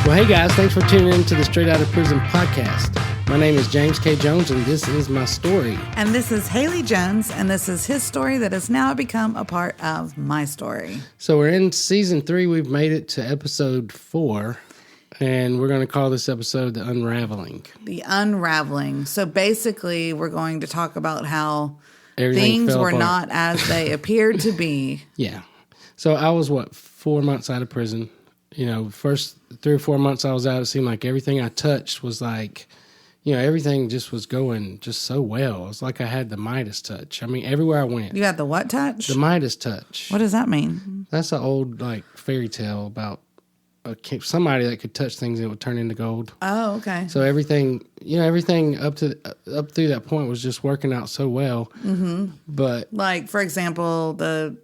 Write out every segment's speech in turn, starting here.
Well, hey guys, thanks for tuning in to the Straight Outta Prison podcast. My name is James K. Jones, and this is my story. And this is Haley Jones, and this is his story that has now become a part of my story. So we're in season 3. We've made it to episode 4, and we're going to call this episode The Unraveling. The Unraveling. So basically, we're going to talk about how Everything things fell were apart. not as they appeared to be. Yeah. So I was, 4 months out of prison. You know, first 3 or 4 months I was out, it seemed like everything I touched was like, you know, everything just was going just so well. It was like I had the Midas touch. I mean, everywhere I went. You had the what touch? The Midas touch. What does that mean? That's an old, fairy tale about somebody that could touch things and it would turn into gold. Oh, okay. So everything up through that point was just working out so well. Mm-hmm. But like, for example, the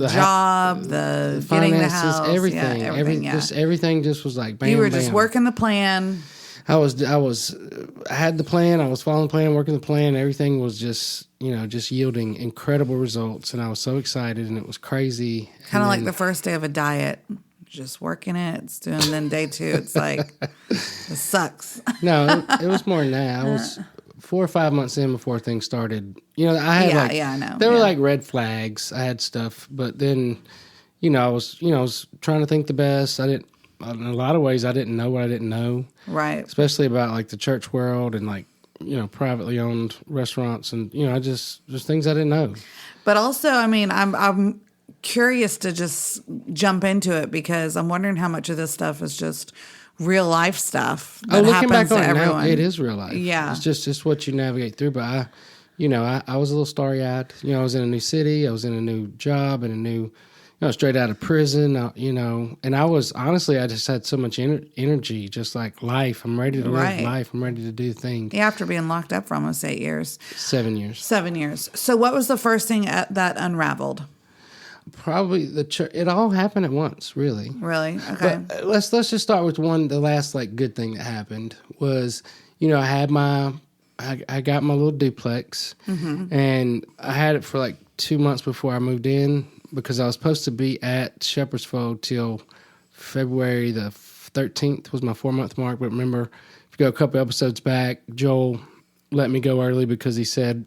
job, the getting the house, everything, everything just was like bam. You were just bam. working the plan. I had the plan. I was following the plan, working the plan. Everything was just yielding incredible results, and I was so excited, and it was crazy. Kind of like the first day of a diet, just working it. It's doing. Then day 2, it's like it sucks. No, it was more than that. I was 4 or 5 months in before things started. I had I know. There were like red flags. I had stuff, but then, I was trying to think the best. In a lot of ways, I didn't know what I didn't know. Right. Especially about like the church world and privately owned restaurants and, just things I didn't know. But also, I mean, I'm curious to just jump into it because I'm wondering how much of this stuff is just real life stuff that looking happens back on to it everyone. Now, it is real life. Yeah. It's just what you navigate through. But I was a little starry-eyed. I was in a new city. I was in a new job and a new, straight out of prison, and I was, honestly, I just had so much energy, just like life. I'm ready to live life. I'm ready to do things. Yeah, after being locked up for almost 8 years. 7 years. 7 years. So what was the first thing that unraveled? Probably the church. It all happened at once, really. Really? Okay. But let's just start with the last good thing that happened was, I got my little duplex, and I had it for 2 months before I moved in because I was supposed to be at Shepherd's Fold till February the 13th was my 4-month mark. But remember, if you go a couple episodes back, Joel let me go early because he said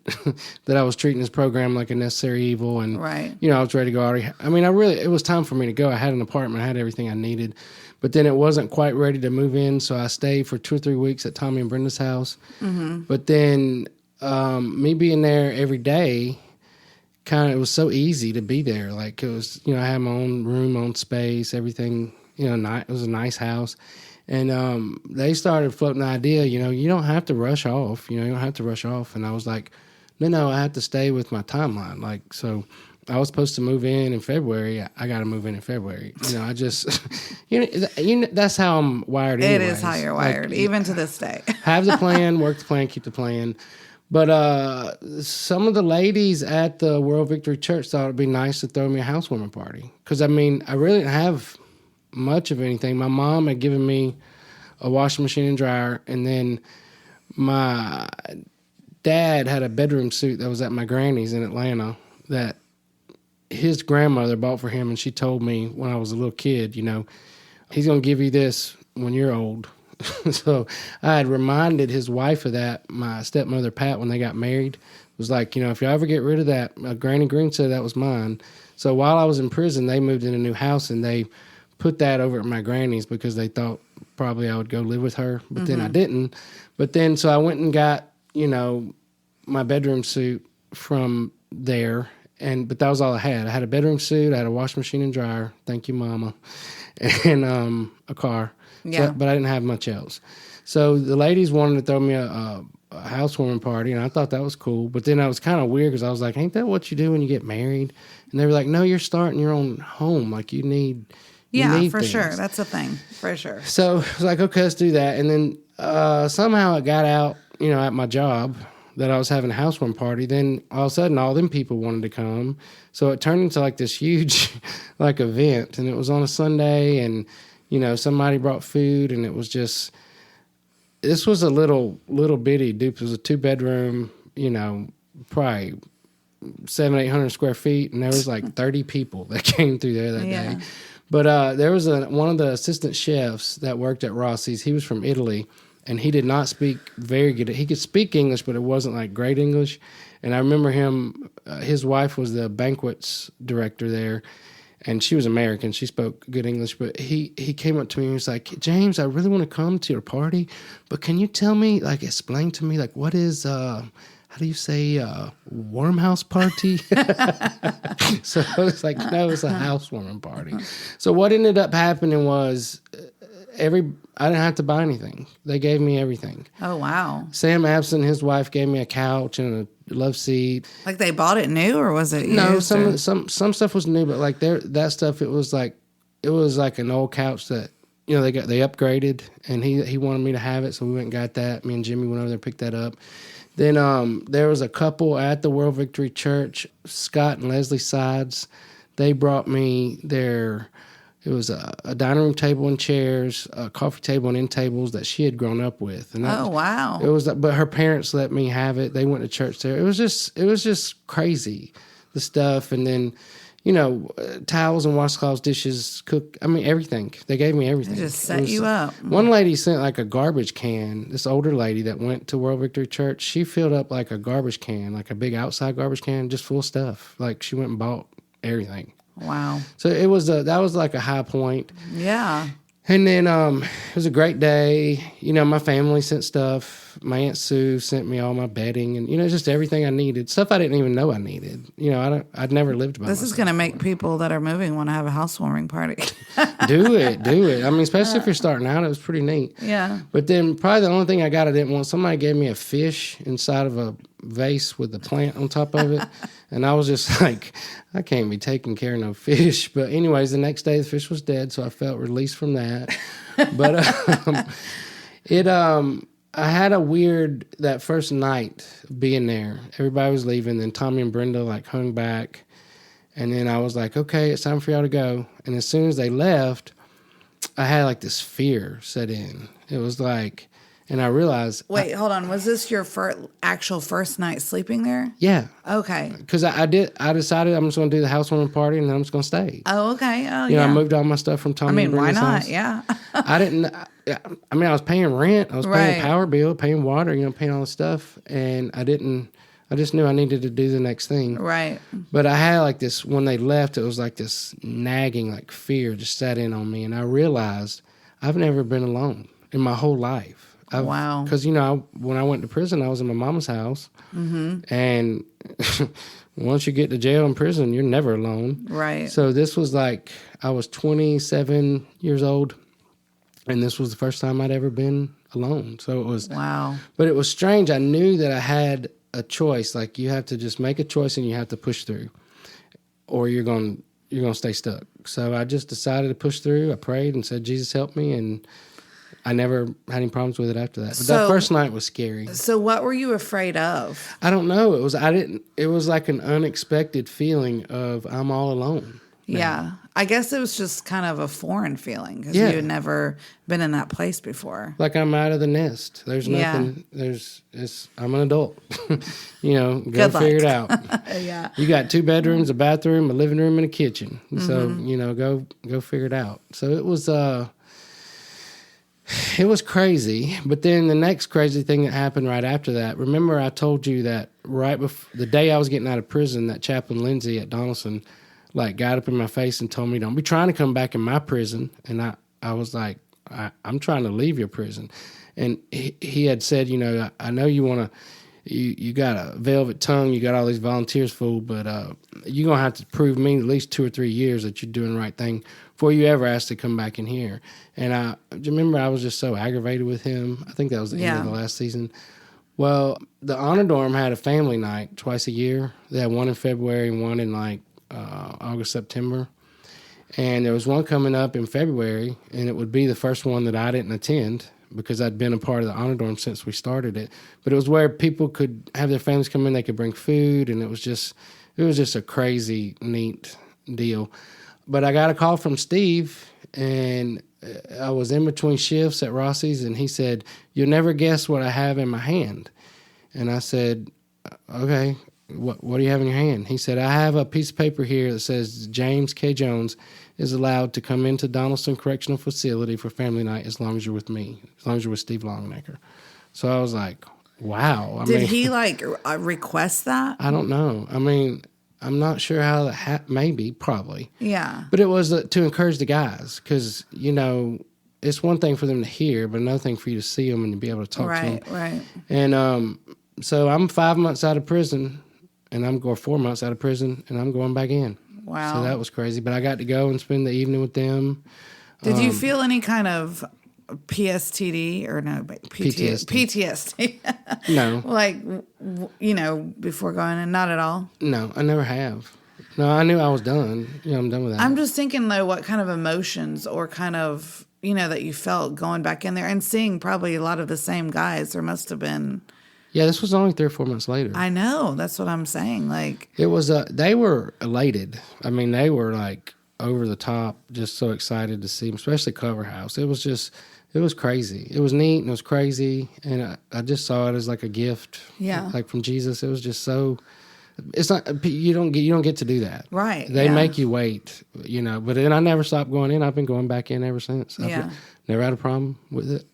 that I was treating his program like a necessary evil, and right. I was ready to go already. I mean, it was time for me to go. I had an apartment, I had everything I needed, but then it wasn't quite ready to move in, so I stayed for 2 or 3 weeks at Tommy and Brenda's house. Mm-hmm. But then me being there every day, it was so easy to be there. It was, I had my own room, my own space, everything. It was a nice house. And they started floating the idea, you don't have to rush off. You don't have to rush off. And I was like, no, I have to stay with my timeline. So I was supposed to move in February. I got to move in February. I just, that's how I'm wired anyways. It is how you're wired, even to this day. Have the plan, work the plan, keep the plan. But some of the ladies at the World Victory Church thought it'd be nice to throw me a housewarming party. Because, I really didn't have much of anything. My mom had given me a washing machine and dryer, and then my dad had a bedroom suit that was at my granny's in Atlanta that his grandmother bought for him, and she told me when I was a little kid, he's going to give you this when you're old. So I had reminded his wife of that, my stepmother, Pat, when they got married. Was like, if you ever get rid of that, Granny Green said that was mine. So while I was in prison, they moved in a new house, and they put that over at my granny's because they thought probably I would go live with her. But then I didn't. But then, so I went and got, my bedroom suit from there. But that was all I had. I had a bedroom suit. I had a washing machine and dryer. Thank you, Mama. And a car. Yeah. So, but I didn't have much else. So the ladies wanted to throw me a housewarming party, and I thought that was cool. But then I was kind of weird because I was like, ain't that what you do when you get married? And they were like, no, you're starting your own home. You need for things. sure. That's a thing, for sure. So I was like, okay, let's do that. And then somehow it got out, at my job that I was having a housewarming party. Then all of a sudden, all them people wanted to come. So it turned into this huge event. And it was on a Sunday, and somebody brought food, and it was just, this was a little bitty dupe. It was a 2-bedroom, probably 700-800 square feet, and there was 30 people that came through there that day. But there was one of the assistant chefs that worked at Rossi's. He was from Italy, and he did not speak very good. He could speak English, but it wasn't like great English. And I remember him, his wife was the banquets director there, and she was American. She spoke good English, but he came up to me and was like, James, I really want to come to your party, but can you tell me, like, explain to me, like, what is, how do you say, warm house party? So I was like, no, it's a housewarming party. So what ended up happening was I didn't have to buy anything. They gave me everything. Oh, wow. Sam Abson, his wife, gave me a couch and a love seat. Like they bought it new, or was it used? No, some stuff was new, but like that stuff, it was like an old couch that, you know, they upgraded, and he wanted me to have it, so we went and got that. Me and Jimmy went over there and picked that up. Then there was a couple at the World Victory Church, Scott and Leslie Sides. They brought me their. It was a dining room table and chairs, a coffee table and end tables that she had grown up with. And oh, wow. It was, but her parents let me have it. They went to church there. It was just crazy, the stuff. And then, you know, towels and washcloths, dishes, everything. They gave me everything. They just set you up. One lady sent like a garbage can. This older lady that went to World Victory Church, she filled up like a garbage can, like a big outside garbage can, just full of stuff. Like she went and bought everything. Wow. So that was like a high point. Yeah. And then it was a great day. You know, my family sent stuff. My Aunt Sue sent me all my bedding and, you know, just everything I needed. Stuff I didn't even know I needed. You know, I'd never lived by myself. This is going to make people that are moving want to have a housewarming party. Do it. I mean, especially if you're starting out, it was pretty neat. Yeah. But then probably the only thing I didn't want, somebody gave me a fish inside of a vase with a plant on top of it. And I was just like, I can't be taking care of no fish. But anyways, the next day the fish was dead, so I felt released from that. But I had a weird, that first night being there. Everybody was leaving. Then Tommy and Brenda like hung back. And then I was like, okay, it's time for y'all to go. And as soon as they left, I had like this fear set in. It was like, and I realized. Wait, hold on. Was this your actual first night sleeping there? Yeah. Okay. Because I decided I'm just going to do the housewarming party and then I'm just going to stay. Oh, okay. Oh, you know, I moved all my stuff from Tommy and why Brenda's not? house. Yeah. I was paying rent. I was paying power bill, paying water, you know, paying all the stuff. And I just knew I needed to do the next thing. Right. But I had like this, when they left, it was like this nagging, like fear just sat in on me. And I realized I've never been alone in my whole life. Wow. Because, you know, when I went to prison, I was in my mama's house. Mm-hmm. And once you get to jail and prison, you're never alone. Right. So this was like, I was 27 years old, and this was the first time I'd ever been alone. So it was. Wow. But it was strange. I knew that I had a choice. Like, you have to just make a choice and you have to push through, or you're going to stay stuck. So I just decided to push through. I prayed and said, Jesus, help me. And I never had any problems with it after that. But that first night was scary. So what were you afraid of? I don't know. It was like an unexpected feeling of I'm all alone. now. Yeah. I guess it was just kind of a foreign feeling because you had never been in that place before. Like I'm out of the nest. There's nothing. I'm an adult. You know, go figure it out. Yeah. You got 2 bedrooms, a bathroom, a living room, and a kitchen. So, you know, go figure it out. So it was crazy. But then the next crazy thing that happened right after that, remember I told you that right before the day I was getting out of prison, that Chaplain Lindsay at Donaldson like got up in my face and told me, don't be trying to come back in my prison. And I was like, I'm trying to leave your prison. And he had said, you know, I know you want to, you got a velvet tongue, you got all these volunteers fooled, but you're going to have to prove me at least 2 or 3 years that you're doing the right thing before you ever ask to come back in here. And I remember I was just so aggravated with him. I think that was the end of the last season. Well, the Honor Dorm had a family night twice a year. They had one in February and one in like August, September. And there was one coming up in February, and it would be the first one that I didn't attend because I'd been a part of the Honor Dorm since we started it. But it was where people could have their families come in, they could bring food, and it was just a crazy, neat deal. But I got a call from Steve, and I was in between shifts at Rossi's, and he said, "You'll never guess what I have in my hand." And I said, "Okay, what do you have in your hand? He said, I have a piece of paper here that says James K. Jones is allowed to come into Donaldson Correctional Facility for family night as long as you're with me, as long as you're with Steve Longnecker. So I was like, wow. Did he like request that? I don't know. I mean, I'm not sure how that maybe, probably. Yeah. But it was to encourage the guys because, you know, it's one thing for them to hear, but another thing for you to see them and to be able to talk to them. Right. And so I'm 5 months out of prison, and I'm going 4 months out of prison, and I'm going back in. Wow. So that was crazy. But I got to go and spend the evening with them. Did you feel any kind of PSTD or no? PTSD. No. Like, you know, before going in? Not at all? No, I never have. No, I knew I was done. You know, I'm done with that. I'm just thinking, though, what kind of emotions or kind of, you know, that you felt going back in there and seeing probably a lot of the same guys. There must have been. Yeah, this was only 3 or 4 months later. I know. That's what I'm saying. Like, it was, they were elated. I mean, they were like over the top, just so excited to see them, especially Cover House. It was crazy. It was neat and it was crazy. And I just saw it as like a gift. Yeah. Like from Jesus. It was just so, it's not, you don't get to do that. Right. They make you wait, you know, but then I never stopped going in. I've been going back in ever since. Yeah. Never had a problem with it.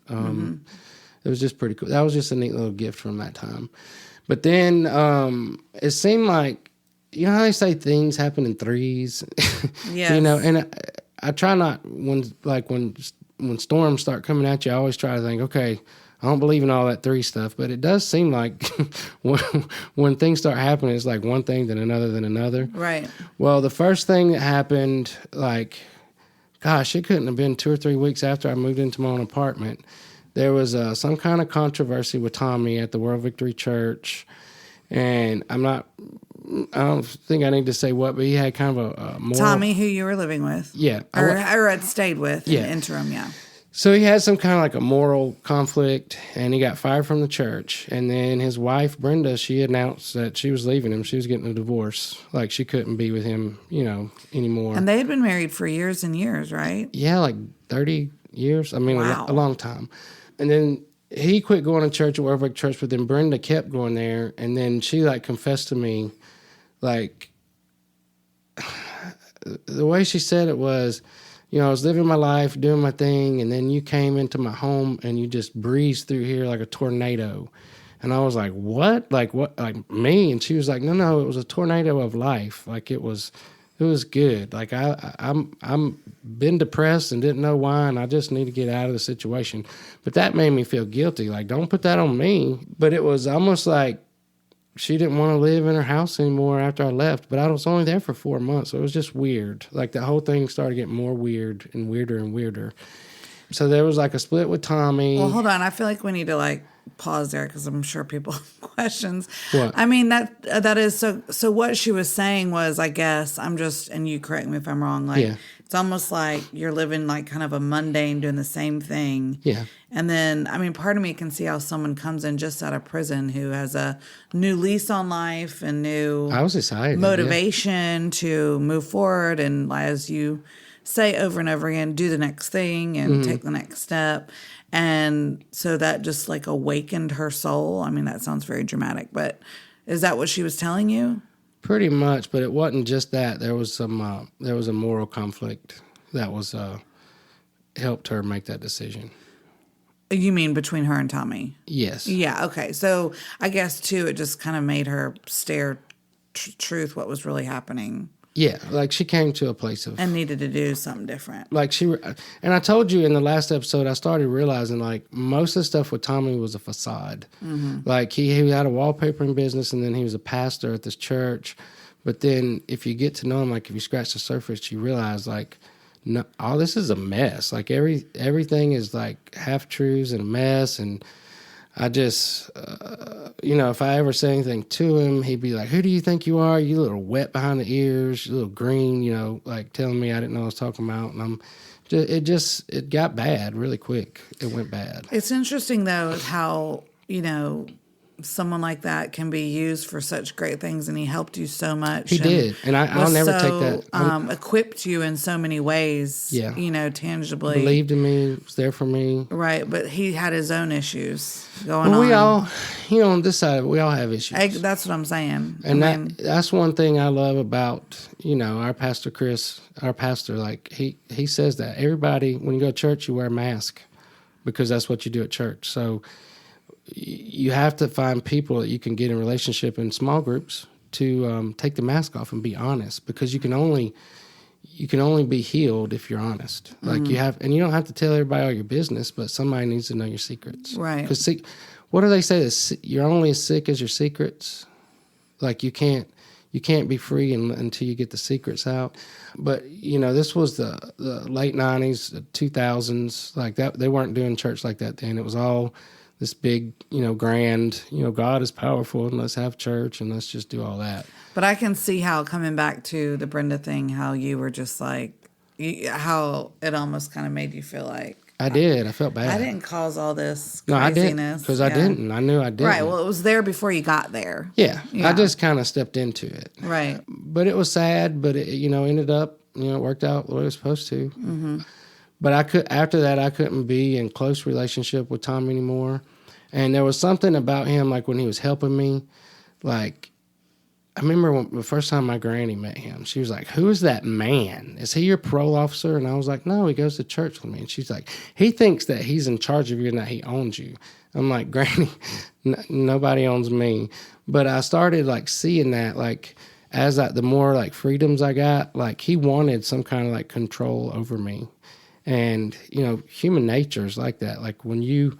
It was just pretty cool. That was just a neat little gift from that time. But then it seemed like, you know how they say things happen in threes? Yes. You know, and I try not, when storms start coming at you, I always try to think, okay, I don't believe in all that three stuff, but it does seem like when things start happening, it's like one thing, then another. Right. Well, the first thing that happened, like, gosh, it couldn't have been 2 or 3 weeks after I moved into my own apartment. There was some kind of controversy with Tommy at the World Victory Church, and I don't think I need to say what, but he had kind of a moral... Tommy, who you were living with. Yeah. Or had stayed with in the interim, yeah. So he had some kind of like a moral conflict, and he got fired from the church. And then his wife, Brenda, she announced that she was leaving him. She was getting a divorce. Like, she couldn't be with him, you know, anymore. And they had been married for years and years, right? Yeah, like 30 years. I mean, wow. a long time. And then he quit going to church at Warwick Church, but then Brenda kept going there. And then she, like, confessed to me, like, the way she said it was, you know, I was living my life, doing my thing, and then you came into my home and you just breezed through here like a tornado. And I was like, what? Like, what? Like, me? And she was like, no, it was a tornado of life. Like, it was good. Like, I'm been depressed and didn't know why, and I just need to get out of the situation. But that made me feel guilty. Like, don't put that on me. But it was almost like she didn't want to live in her house anymore after I left. But I was only there for 4 months, so it was just weird. Like, the whole thing started getting more weird and weirder and weirder. So there was like a split with Tommy. Well, hold on. I feel like we need to like pause there because I'm sure people have questions. What? I mean, that is so what she was saying was, I guess, and you correct me if I'm wrong, like, yeah. It's almost like you're living like kind of a mundane, doing the same thing. Yeah. And then, I mean, part of me can see how someone comes in just out of prison who has a new lease on life and new I was excited, motivation to move forward. And as you say over and over again, do the next thing and take the next step. And so that just like awakened her soul. I mean, that sounds very dramatic, but is that what she was telling you? Pretty much, but it wasn't just that. There was there was a moral conflict that was helped her make that decision. You mean between her and Tommy? Yes. Yeah. Okay. So I guess too, it just kind of made her stare truth what was really happening. Yeah, like she came to a place of... And needed to do something different. Like and I told you in the last episode, I started realizing like most of the stuff with Tommy was a facade. Mm-hmm. Like he had a wallpapering business and then he was a pastor at this church. But then if you get to know him, like if you scratch the surface, you realize like, no, all this is a mess. Like everything is like half-truths and a mess. And I just, you know, if I ever say anything to him, he'd be like, who do you think you are? You little wet behind the ears, you little green, you know, like telling me I didn't know what I was talking about. And it got bad really quick. It went bad. It's interesting, though, how, you know, someone like that can be used for such great things, and he helped you so much. He did, and I'll was never so, take that. Equipped you in so many ways, Yeah. Tangibly. Believed in me, was there for me. Right, but he had his own issues going on. We all, on this side, we all have issues. That's what I'm saying. And that's one thing I love about, our pastor Chris, our pastor, like he says that everybody, when you go to church, you wear a mask because that's what you do at church. So you have to find people that you can get in relationship in small groups to take the mask off and be honest, because you can only be healed if you're honest. Like you don't have to tell everybody all your business, but somebody needs to know your secrets. Right. Because what do they say? You're only as sick as your secrets. Like you can't be free until you get the secrets out. But this was the late 90s, 2000s, like that. They weren't doing church like that then. It was all this big, grand, God is powerful and let's have church and let's just do all that. But I can see how, coming back to the Brenda thing, how you were just like, how it almost kind of made you feel like. I did. I felt bad. I didn't cause all this craziness. No, I didn't. Because I didn't. I knew I didn't. Right. Well, it was there before you got there. Yeah. I just kind of stepped into it. Right. But it was sad, but it, ended up, it worked out the way it was supposed to. Mm-hmm. But after that, I couldn't be in close relationship with Tom anymore. And there was something about him, like when he was helping me, like, I remember the first time my granny met him, she was like, "Who is that man? Is he your parole officer?" And I was like, "No, he goes to church with me." And she's like, "He thinks that he's in charge of you and that he owns you." I'm like, "Granny, nobody owns me." But I started like seeing that, like, as the more like freedoms I got, like he wanted some kind of like control over me. And, human nature is like that. Like when you,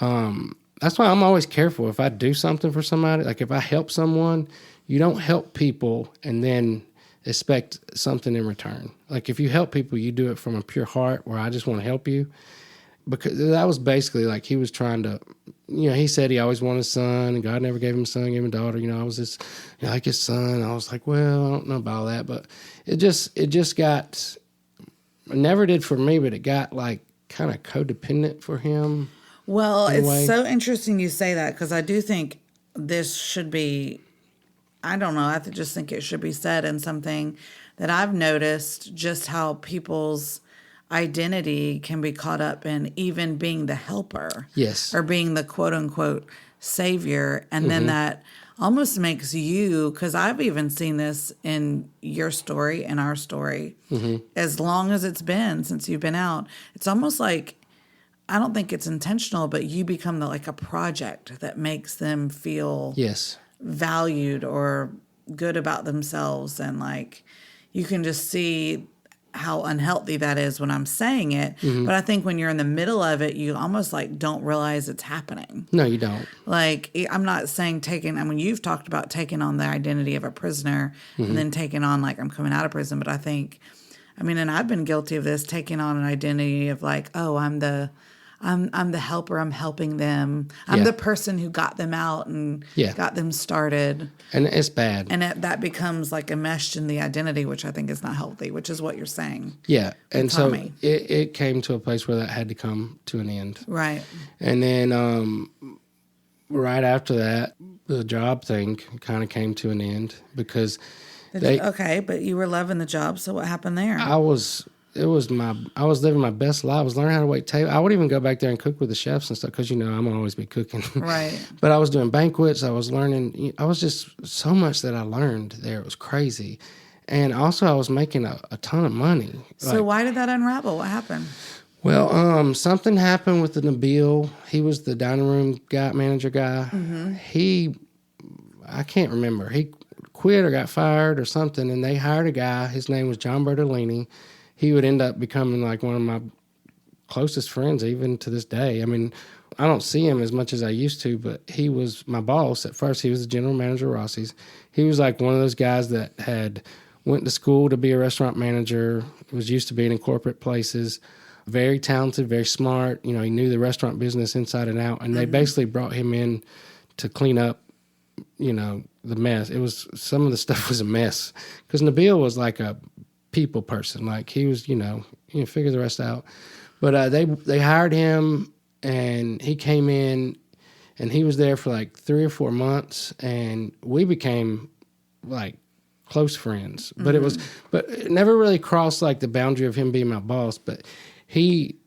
that's why I'm always careful if I do something for somebody, like if I help someone, you don't help people and then expect something in return. Like if you help people, you do it from a pure heart where I just want to help you. Because that was basically like he was trying to, he said he always wanted a son and God never gave him a son, gave him a daughter. I was just like his son. I was like, well, I don't know about all that. But it just got, it never did for me, but it got like kind of codependent for him. Well, it's so interesting you say that, because I do think this should be, I don't know, I just think it should be said in something that I've noticed, just how people's identity can be caught up in even being the helper. Yes. Or being the quote unquote savior. And then that almost makes you, because I've even seen this in your story and our story, as long as it's been since you've been out, it's almost like, I don't think it's intentional, but you become like a project that makes them feel valued or good about themselves. And like, you can just see how unhealthy that is when I'm saying it. But I think when you're in the middle of it, you almost like don't realize it's happening. No, you don't. Like, I'm not saying you've talked about taking on the identity of a prisoner and then taking on like, I'm coming out of prison. But I think, and I've been guilty of this, taking on an identity of like, oh, I'm the helper. I'm helping them. I'm the person who got them out and got them started. And it's bad. And that becomes like enmeshed in the identity, which I think is not healthy, which is what you're saying. Yeah. And so it came to a place where that had to come to an end. Right. And then right after that, the job thing kind of came to an end because okay, but you were loving the job, so what happened there? I was living my best life. I was learning how to wait tables. I would even go back there and cook with the chefs and stuff because, I'm always be cooking. Right. But I was doing banquets. I was learning. I was just so much that I learned there. It was crazy. And also I was making a ton of money. So why did that unravel? What happened? Well, something happened with the Nabil. He was the dining room manager guy. I can't remember. He quit or got fired or something, and they hired a guy. His name was John Bertolini. He would end up becoming like one of my closest friends even to this day. I don't see him as much as I used to, but he was my boss. At first, he was the general manager of Rossi's. He was like one of those guys that had went to school to be a restaurant manager, was used to being in corporate places, very talented, very smart. He knew the restaurant business inside and out, and they basically brought him in to clean up, the mess. It was, some of the stuff was a mess because Nabil was like a people person. Like he was, figure the rest out. But they hired him and he came in and he was there for like 3 or 4 months, and we became like close friends. But it never really crossed like the boundary of him being my boss. But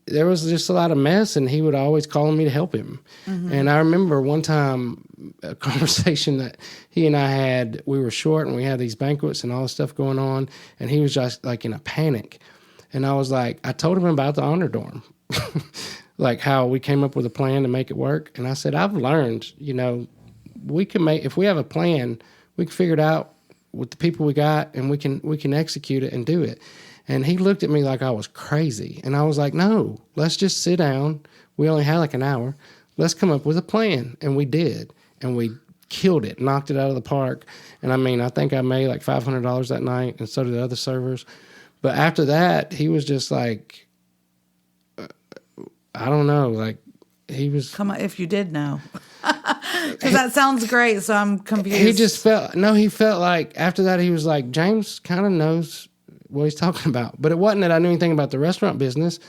there was just a lot of mess, and he would always call on me to help him. And I remember one time a conversation that he and I had. We were short, and we had these banquets and all this stuff going on, and he was just like in a panic. And I was like, I told him about the honor dorm, like how we came up with a plan to make it work. And I said, I've learned, we can if we have a plan, we can figure it out with the people we got, and we can execute it and do it. And he looked at me like I was crazy. And I was like, no, let's just sit down. We only had like an hour. Let's come up with a plan. And we did. And we killed it, knocked it out of the park. And I think I made like $500 that night, and so did the other servers. But after that, he was just like, I don't know, like he was. Come on, if you did know. Because that sounds great, so I'm confused. He felt like after that, he was like, James kind of knows what he's talking about. But it wasn't that I knew anything about the restaurant business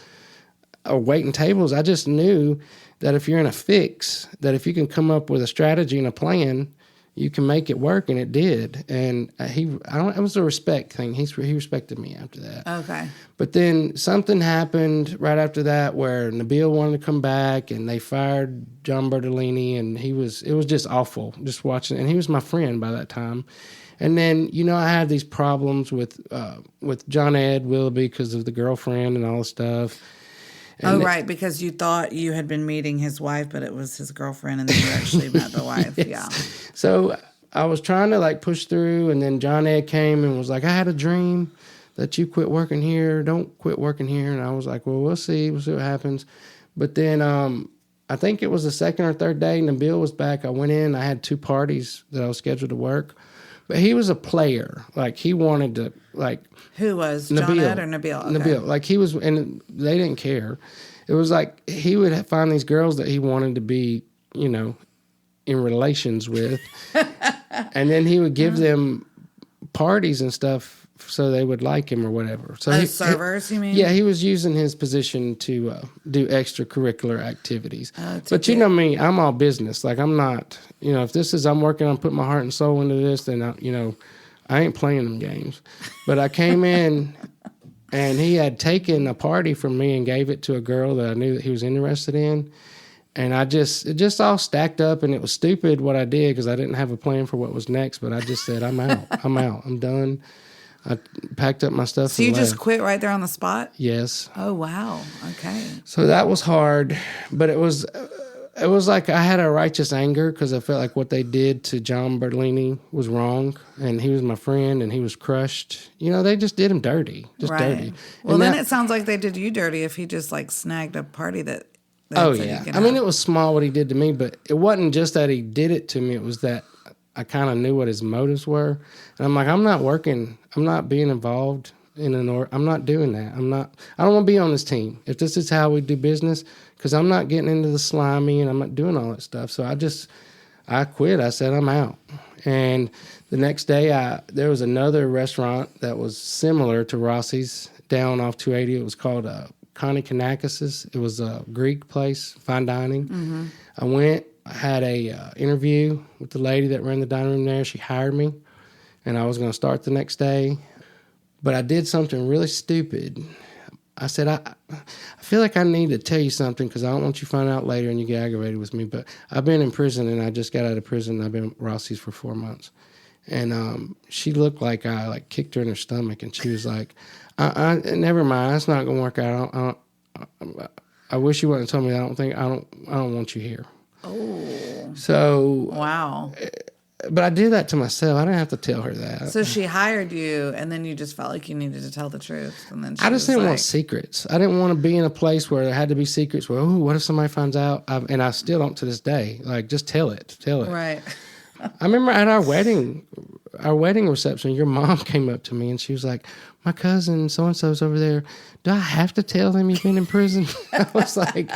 or waiting tables. I just knew that if you're in a fix, that if you can come up with a strategy and a plan, you can make it work, and it did. And it was a respect thing. He respected me after that. Okay. But then something happened right after that where Nabil wanted to come back, and they fired John Bertolini, and it was just awful just watching. And he was my friend by that time. And then, I had these problems with John Ed Willoughby because of the girlfriend and all the stuff. And right, because you thought you had been meeting his wife, but it was his girlfriend, and then you actually met the wife. Yes. Yeah. So I was trying to like push through, and then John Ed came and was like, I had a dream that you quit working here. Don't quit working here. And I was like, well, we'll see. We'll see what happens. But then I think it was the second or third day, Nabil was back. I went in. I had 2 parties that I was scheduled to work. But he was a player. Like, he wanted to, like... Who was? John Ed or Nabil? Okay. Nabil. Like, he was... And they didn't care. It was like he would find these girls that he wanted to be, in relations with. And then he would give them parties and stuff so they would like him or whatever. So servers, you mean? Yeah, he was using his position to do extracurricular activities. But you know me, I'm all business. Like, I'm not, if this is, I'm working on putting my heart and soul into this, then, I ain't playing them games. But I came in, and he had taken a party from me and gave it to a girl that I knew that he was interested in. And it just all stacked up, and it was stupid what I did because I didn't have a plan for what was next. But I just said, I'm out. I'm done. I packed up my stuff. So you just quit right there on the spot? Yes. Oh, wow. Okay. So that was hard, but it was like I had a righteous anger because I felt like what they did to John Bertolini was wrong, and he was my friend, and he was crushed. They just did him dirty, dirty. Well, and then it sounds like they did you dirty if he just like snagged a party that. Oh yeah, it was small what he did to me, but it wasn't just that he did it to me. It was that I kind of knew what his motives were, and I'm like, I'm not working. I'm not being involved in I'm not doing that. I don't want to be on this team. If this is how we do business, because I'm not getting into the slimy and I'm not doing all that stuff. So I quit. I said, I'm out. And the next day, there was another restaurant that was similar to Rossi's down off 280. It was called Connie Kanakis's. It was a Greek place, fine dining. Mm-hmm. I went, I had a interview with the lady that ran the dining room there. She hired me, and I was going to start the next day. But I did something really stupid. I said, I feel like I need to tell you something because I don't want you to find out later and you get aggravated with me. But I've been in prison, and I just got out of prison. I've been at Rossi's for 4 months. And she looked like I kicked her in her stomach, and she was like, never mind, it's not going to work out. I wish you wouldn't have told me that. I don't want you here. Oh. So. Wow. But I did that to myself. I didn't have to tell her that. So she hired you, and then you just felt like you needed to tell the truth. And then I just didn't want secrets. I didn't want to be in a place where there had to be secrets. Where, what if somebody finds out? And I still don't to this day. Like, just tell it. Right. I remember at our wedding reception, your mom came up to me, and she was like, my cousin so-and-so's over there. Do I have to tell them you've been in prison? I was like,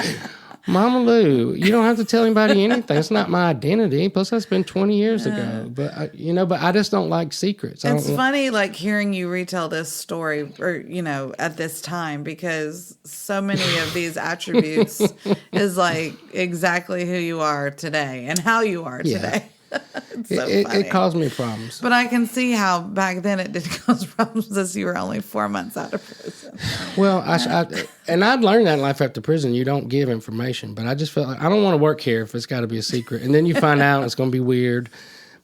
Mama Lou, you don't have to tell anybody anything. It's not my identity. Plus, that's been 20 years ago. But but I just don't like secrets. It's funny, like hearing you retell this story, or at this time, because so many of these attributes is like exactly who you are today and how you are today. It's so funny. It caused me problems. But I can see how back then it did cause problems, as you were only 4 months out of prison. Well, and I'd learned that in life after prison. You don't give information. But I just felt like I don't want to work here if it's got to be a secret. And then you find out it's going to be weird.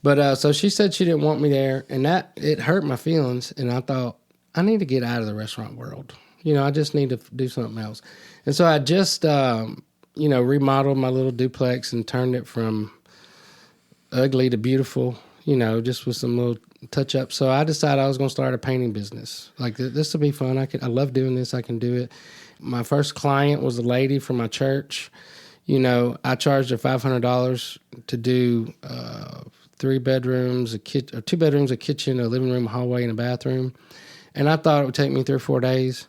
But so she said she didn't want me there. And it hurt my feelings. And I thought, I need to get out of the restaurant world. I just need to do something else. And so I just, remodeled my little duplex and turned it from ugly to beautiful, just with some little touch up. So I decided I was going to start a painting business. Like, this will be fun. I love doing this. I can do it. My first client was a lady from my church. I charged her $500 to do 3 bedrooms, 2 bedrooms, a kitchen, a living room, a hallway, and a bathroom. And I thought it would take me 3 or 4 days.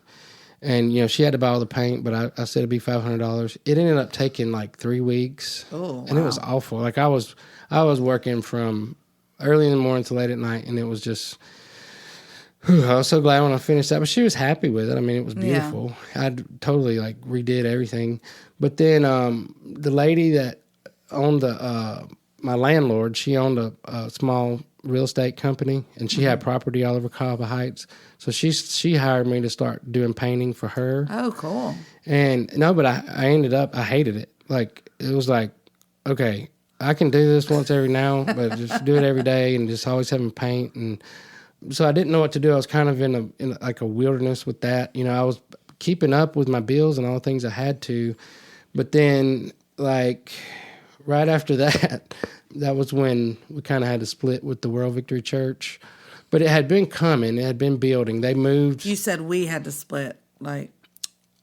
And, she had to buy all the paint, but I said it'd be $500. It ended up taking like 3 weeks. Oh, wow. And it was awful. Like, I was working from early in the morning to late at night, and it was just, I was so glad when I finished that. But she was happy with it. I mean, it was beautiful. Yeah. I totally like redid everything. But then the lady that owned my landlord, she owned a small real estate company, and she had property all over Cava Heights. So she hired me to start doing painting for her. Oh, cool. And but I ended up, I hated it. Like, it was like, okay, I can do this once every now, but just do it every day and just always having paint. And so I didn't know what to do. I was kind of in like a wilderness with that. I was keeping up with my bills and all the things I had to. But then, like, right after that, that was when we kind of had to split with the World Victory Church. But it had been coming. It had been building. They moved. You said we had to split. Like,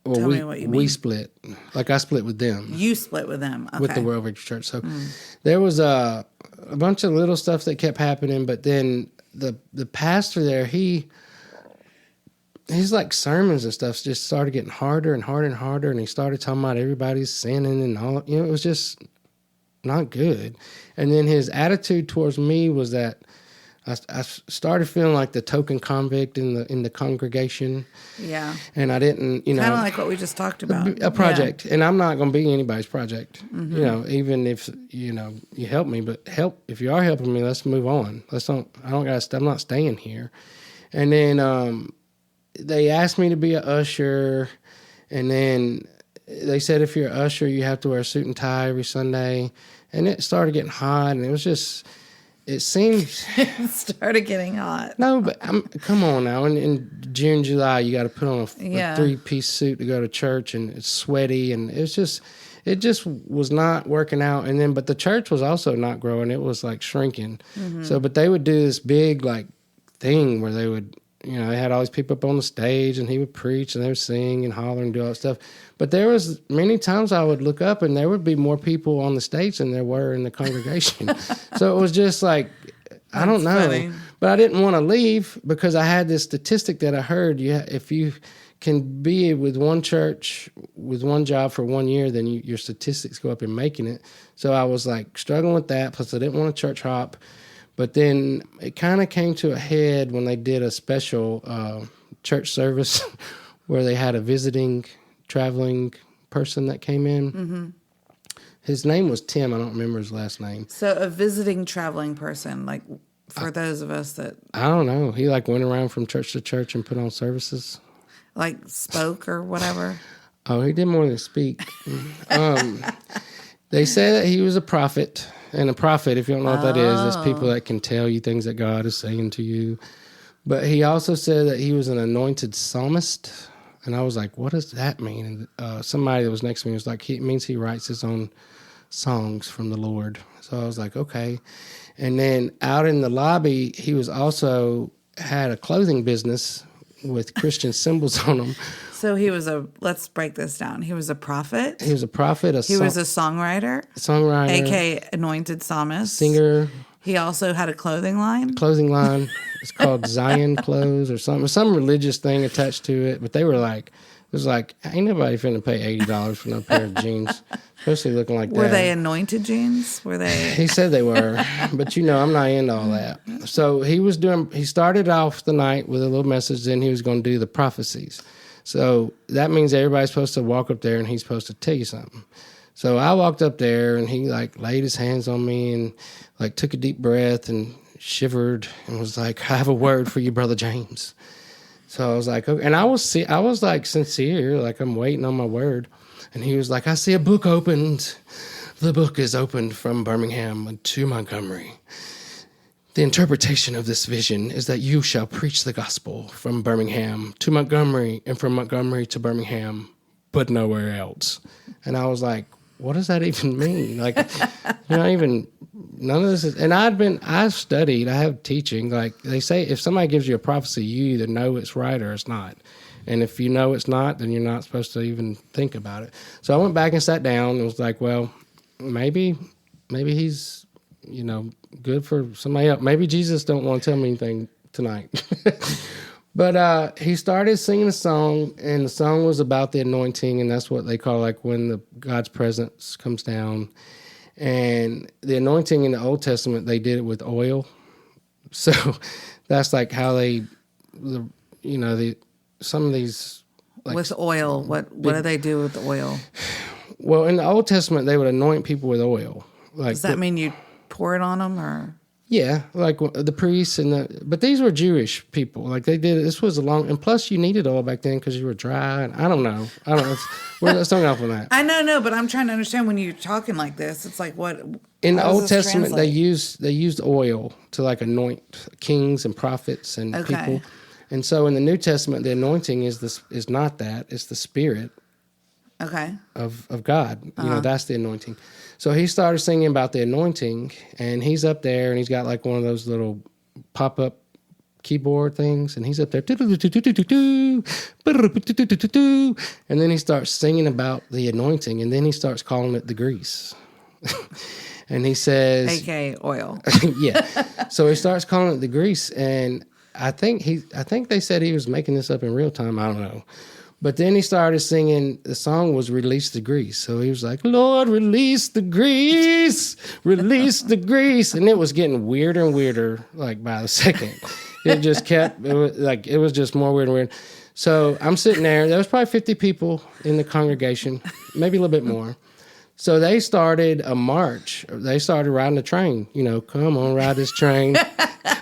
well, tell me what you mean. We split. Like, I split with them. You split with them. Okay. With the World Victory Church. So there was a bunch of little stuff that kept happening. But then the pastor there, his like sermons and stuff just started getting harder and harder and harder. And he started talking about everybody's sinning and all. It was just not good. And then his attitude towards me was that I started feeling like the token convict in the congregation. Yeah. And I didn't, kind of like what we just talked about. A project. Yeah. And I'm not going to be anybody's project. Mm-hmm. Even if, you help me, but if you are helping me, let's move on. I'm not staying here. And then they asked me to be an usher. And then they said, if you're an usher, you have to wear a suit and tie every Sunday. And it started getting hot, and it was just, it seemed... It started getting hot. No, but come on now. In June, July, you got to put on a 3-piece suit to go to church, and it's sweaty, and it just was not working out. And then, but the church was also not growing. It was like shrinking. Mm-hmm. So, but they would do this big like thing where they would, they had all these people up on the stage, and he would preach, and they would sing and holler and do all that stuff. But there was many times I would look up, and there would be more people on the stage than there were in the congregation. So it was just like, I don't know. Funny. But I didn't want to leave because I had this statistic that I heard. If you can be with one church, with one job for 1 year, then your statistics go up in making it. So I was like struggling with that. Plus I didn't want to church hop. But then it kind of came to a head when they did a special church service where they had a visiting traveling person that came in. Mm-hmm. His name was Tim. I don't remember his last name. So a visiting traveling person, like for those of us that... I don't know. He like went around from church to church and put on services. Like spoke or whatever? Oh, he did more than speak. They say that he was a prophet. And a prophet, if you don't know what that is people that can tell you things that God is saying to you. But he also said that he was an anointed psalmist. And I was like, what does that mean? And somebody that was next to me was like, it means he writes his own songs from the Lord. So I was like, okay. And then out in the lobby, he was also had a clothing business with Christian symbols on them. So let's break this down. He was a prophet. He was a prophet. He was a songwriter. A.k.a. anointed psalmist. Singer. He also had a clothing line. It's called Zion Clothes or something. Some religious thing attached to it. But they were like was like, ain't nobody finna pay $80 for no pair of jeans, especially looking like that. Were they anointed jeans? Were they? He said they were, but I'm not into all that. So he started off the night with a little message, then he was going to do the prophecies. So that means everybody's supposed to walk up there and he's supposed to tell you something. So I walked up there and he like laid his hands on me and like took a deep breath and shivered and was like, I have a word for you, Brother James. So I was like, okay. And I was like sincere, like I'm waiting on my word. And he was like, I see a book opened. The book is opened from Birmingham to Montgomery. The interpretation of this vision is that you shall preach the gospel from Birmingham to Montgomery and from Montgomery to Birmingham, but nowhere else. And I was like, what does that even mean? Like, none of this is, and I've studied, I have teaching, like they say, if somebody gives you a prophecy, you either know it's right or it's not. And if you know it's not, then you're not supposed to even think about it. So I went back and sat down and was like, well, maybe he's, good for somebody else. Maybe Jesus don't want to tell me anything tonight. But he started singing a song, and the song was about the anointing, and that's what they call like when God's presence comes down. And the anointing in the Old Testament, they did it with oil. So that's like how some of these... Like, with oil, what do they do with the oil? Well, in the Old Testament, they would anoint people with oil. Like, does that mean you pour it on them, or... Yeah, like the priests but these were Jewish people. Like they did, this was and plus you needed oil back then because you were dry. And I don't know. Let's don't go off on that. I know, but I'm trying to understand when you're talking like this, it's like what? In the Old Testament, they used oil to like anoint kings and prophets and people. And so in the New Testament, the anointing is not that. It's the Spirit. Okay. Of God. That's the anointing. So he started singing about the anointing, and he's up there, and he's got like one of those little pop-up keyboard things, and he's up there, and then he starts singing about the anointing, and then he starts calling it the grease. And he says... A.K.A. oil. Yeah. So he starts calling it the grease, and I think they said he was making this up in real time. I don't know. But then he started singing, the song was Release the Grease. So he was like, Lord, release the grease, release the grease. And it was getting weirder and weirder, like by the second. It just kept, it was just more weird and weird. So I'm sitting there. There was probably 50 people in the congregation, maybe a little bit more. So they started a march. They started riding the train. Come on, ride this train.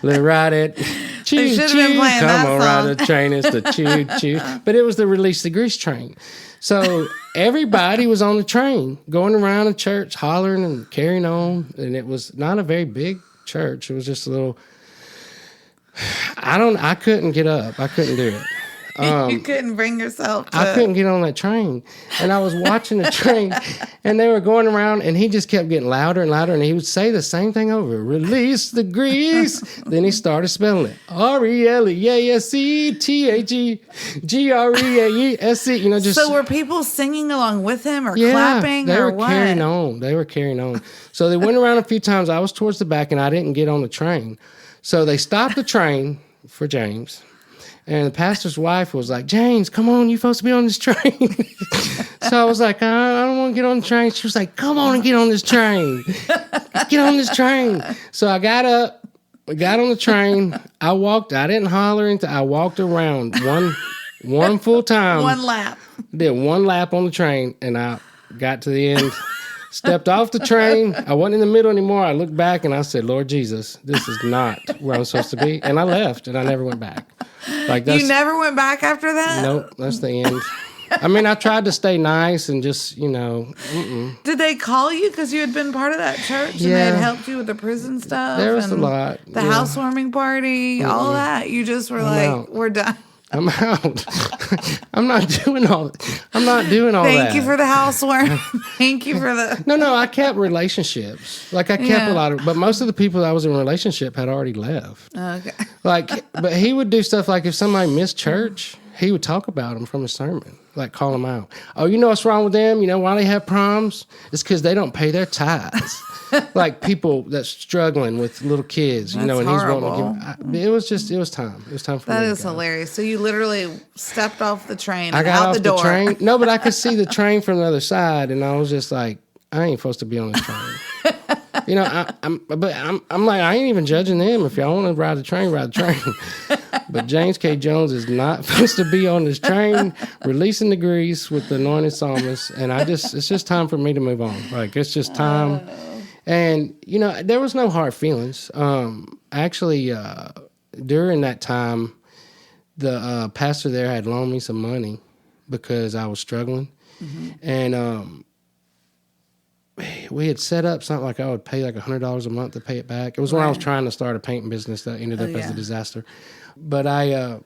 Let's ride it. Choo, choo. Come on, ride the train. It's the choo, choo. But it was the Release the Grease train. So everybody was on the train, going around the church, hollering and carrying on. And it was not a very big church. It was just a little... I couldn't get up. I couldn't do it. You couldn't bring yourself to... I couldn't get on that train. And I was watching the train, and they were going around, and he just kept getting louder and louder, and he would say the same thing over. Release the grease. Then he started spelling it. Releastegrease. So were people singing along with him or clapping or what? They were carrying on. So they went around a few times. I was towards the back, and I didn't get on the train. So they stopped the train for James. And the pastor's wife was like, James, come on, you're supposed to be on this train. So I was like, I don't want to get on the train. She was like, come on and get on this train. Get on this train. So I got up, got on the train. I walked. I didn't holler anything. I walked around one full time. One lap. Did one lap on the train, and I got to the end. Stepped off the train. I wasn't in the middle anymore. I looked back and I said, Lord Jesus, this is not where I'm supposed to be. And I left, and I never went back. You never went back after that? Nope, that's the end. I mean, I tried to stay nice and just, Did they call you because you had been part of that church and they had helped you with the prison stuff? There was a lot. The housewarming party, all that. You just were we're done. I'm out. I'm not doing all that. Thank you for the housewarming. Thank you for the... No, I kept relationships. Like, I kept a lot of... But most of the people that I was in a relationship had already left. Okay. But he would do stuff like if somebody missed church, he would talk about them from his sermon, like call them out. Oh, you know what's wrong with them? You know why they have problems? It's because they don't pay their tithes. Like people that's struggling with little kids, you know, and horrible. he's wanting to give. It was time. It was time for me. That to is go. hilarious. So you literally stepped off the train I and got out off the door. train. No, but I could see the train from the other side, and I was just like, I ain't supposed to be on this train. You know, I'm like, I ain't even judging them. If y'all want to ride the train, ride the train. But James K. Jones is not supposed to be on this train releasing the grease with the anointed psalmist. And it's just time for me to move on. Like, it's just time. And, you know, there was no hard feelings. Actually, during that time, the pastor there had loaned me some money because I was struggling. Mm-hmm. And we had set up something like I would pay like $100 a month to pay it back. It was when I was trying to start a painting business that ended up as a disaster. But I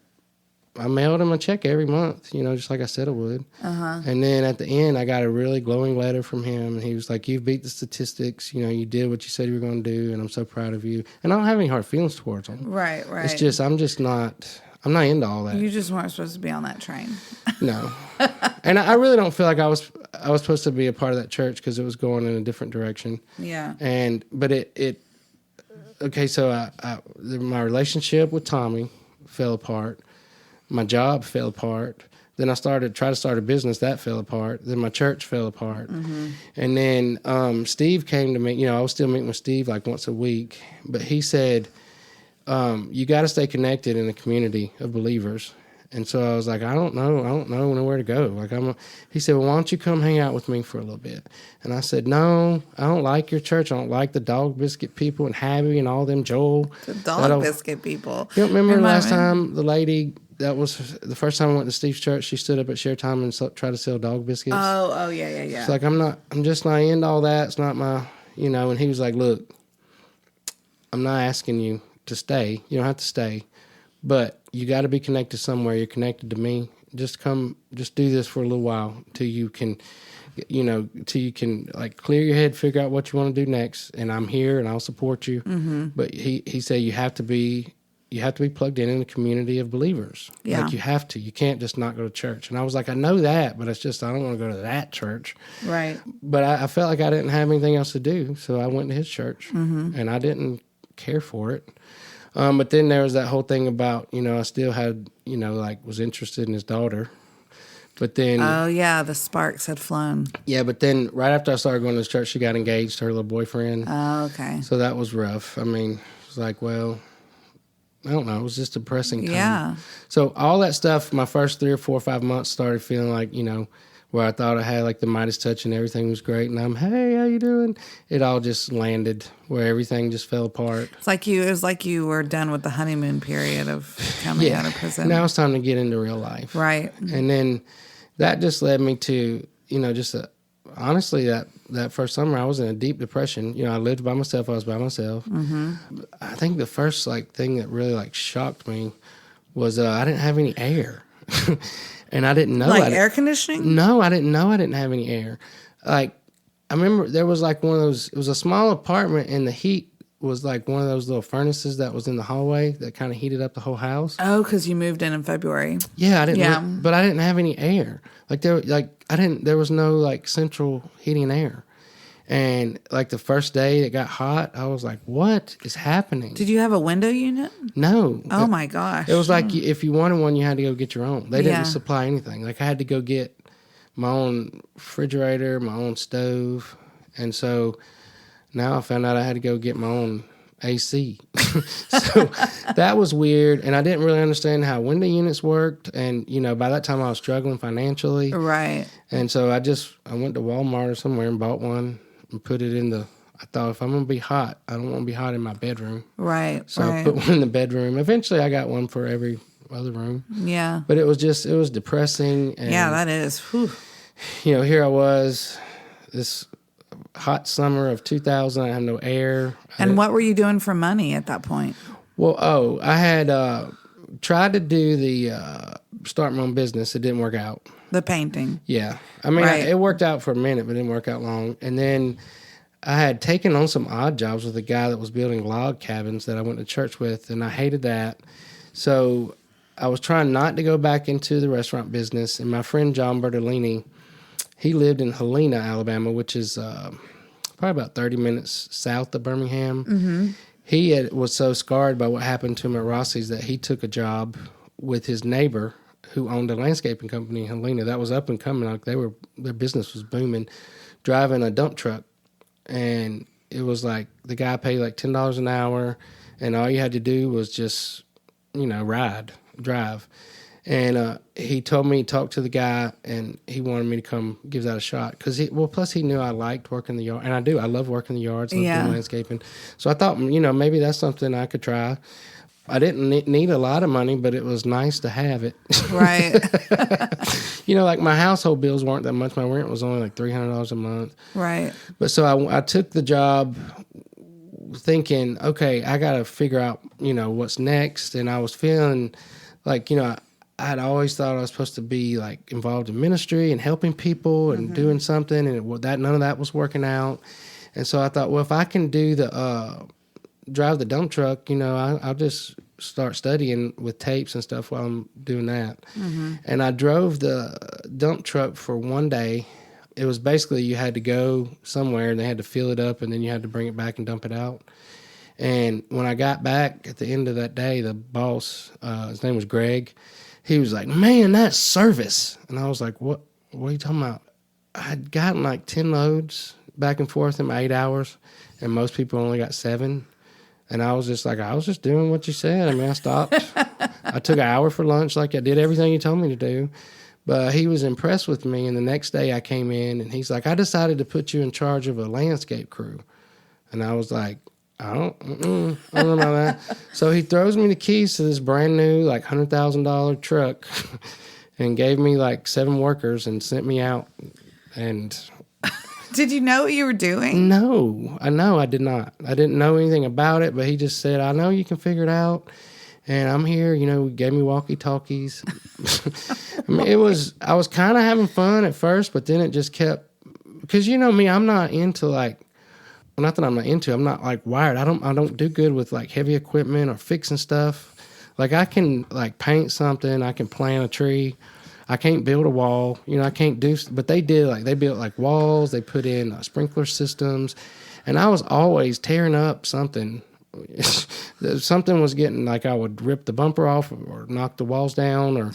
mailed him a check every month, you know, just like I said I would. Uh-huh. And then at the end, I got a really glowing letter from him. And he was like, you beat the statistics. You know, you did what you said you were going to do. And I'm so proud of you. And I don't have any hard feelings towards him. Right. It's just, I'm not into all that. You just weren't supposed to be on that train. No. And I really don't feel like I was supposed to be a part of that church because it was going in a different direction. Yeah. But okay, so my relationship with Tommy fell apart. My job fell apart. Then I tried to start a business that fell apart. Then my church fell apart. Mm-hmm. And then Steve came to me. You know, I was still meeting with Steve like once a week. But he said, you got to stay connected in a community of believers. And so I was like, I don't know nowhere to go. Like he said, well, why don't you come hang out with me for a little bit? And I said, no, I don't like your church. I don't like the dog biscuit people and Habby and all them, Joel. The dog biscuit people. You don't remember last time the lady, that was the first time I went to Steve's church, she stood up at share time and tried to sell dog biscuits. Oh, yeah. It's like, I'm just not into all that. It's not my, you know, and he was like, look, I'm not asking you to stay. You don't have to stay. But you got to be connected somewhere. You're connected to me. Just do this for a little while till you can, like clear your head, figure out what you want to do next. And I'm here and I'll support you. Mm-hmm. But he said you have to be plugged in a community of believers. Yeah. Like you have to. You can't just not go to church. And I was like, I know that, but it's just I don't want to go to that church. Right. But I felt like I didn't have anything else to do, so I went to his church, and I didn't care for it. But then there was that whole thing about, you know, I still had, you know, like was interested in his daughter. But then... Oh, yeah, the sparks had flown. Yeah, but then right after I started going to this church, she got engaged to her little boyfriend. Oh, okay. So that was rough. I mean, it was like, well, I don't know. It was just a depressing time. Yeah. So all that stuff, my first 3 or 4 or 5 months started feeling like, you know, where I thought I had like the Midas touch and everything was great. And I'm, hey, how you doing? It all just landed where everything just fell apart. It was like you were done with the honeymoon period of coming out of prison. Now it's time to get into real life. Right. And then that just led me to, you know, honestly, that first summer I was in a deep depression. You know, I lived by myself. I was by myself. Mm-hmm. I think the first thing that really shocked me was I didn't have any air. And I didn't know. Air conditioning? No, I didn't know I didn't have any air. I remember there was one of those, it was a small apartment and the heat was like one of those little furnaces that was in the hallway that kind of heated up the whole house. Oh, because you moved in February. Yeah, I didn't. But I didn't have any air. There was no central heating and air. And the first day it got hot, I was like, what is happening? Did you have a window unit? No. Oh, my gosh. It was if you wanted one, you had to go get your own. They didn't supply anything. I had to go get my own refrigerator, my own stove. And so now I found out I had to go get my own AC. So that was weird. And I didn't really understand how window units worked. And, you know, by that time I was struggling financially. Right. And so I went to Walmart or somewhere and bought one. And put it in I thought if I'm going to be hot, I don't want to be hot in my bedroom. Right. So I put one in the bedroom. Eventually I got one for every other room. Yeah. But it was depressing. And, yeah, that is. Whew. You know, here I was, this hot summer of 2000. I had no air. And what were you doing for money at that point? Well, I had tried to do start my own business. It didn't work out. The painting. Yeah. I mean, it worked out for a minute, but it didn't work out long. And then I had taken on some odd jobs with a guy that was building log cabins that I went to church with, and I hated that. So I was trying not to go back into the restaurant business. And my friend John Bertolini, he lived in Helena, Alabama, which is probably about 30 minutes south of Birmingham. Mm-hmm. Was so scarred by what happened to him at Rossi's that he took a job with his neighbor who owned a landscaping company in Helena that was up and coming. Like their business was booming, driving a dump truck. And it was like the guy paid like $10 an hour, and all you had to do was just, drive. And he told me, talk to the guy, and he wanted me to come give that a shot. Plus he knew I liked working the yard. And I do. I love working the yards, love doing landscaping. So I thought, maybe that's something I could try. I didn't need a lot of money, but it was nice to have it. Right. Like my household bills weren't that much. My rent was only like $300 a month. Right. But so I took the job thinking, okay, I got to figure out, what's next. And I was feeling like, I'd always thought I was supposed to be like involved in ministry and helping people and doing something. And none of that was working out. And so I thought, well, if I can do drive the dump truck, I'll just start studying with tapes and stuff while I'm doing that. Mm-hmm. And I drove the dump truck for one day. It was basically you had to go somewhere and they had to fill it up and then you had to bring it back and dump it out. And when I got back at the end of that day, the boss, his name was Greg, he was like, man, that's service. And I was like, what are you talking about? I'd gotten like 10 loads back and forth in 8 hours, and most people only got 7. And I was just like, I was just doing what you said. I mean, I stopped. I took an hour for lunch. Like, I did everything you told me to do. But he was impressed with me. And the next day I came in, and he's like, I decided to put you in charge of a landscape crew. And I was like, I don't know about that. So he throws me the keys to this brand new, like, $100,000 truck and gave me, like, 7 workers and sent me out. And... Did you know what you were doing? No, I did not. I didn't know anything about it, but he just said, I know you can figure it out, and I'm here. He gave me walkie-talkies. I mean, I was kind of having fun at first, but then it just kept, because me, I'm not into like, not that I'm not into, I'm not like wired. I don't do good with like heavy equipment or fixing stuff. Like I can like paint something, I can plant a tree. I can't build a wall, I can't do, but they built like walls, they put in sprinkler systems, and I was always tearing up something. Something was getting, like I would rip the bumper off or knock the walls down. Or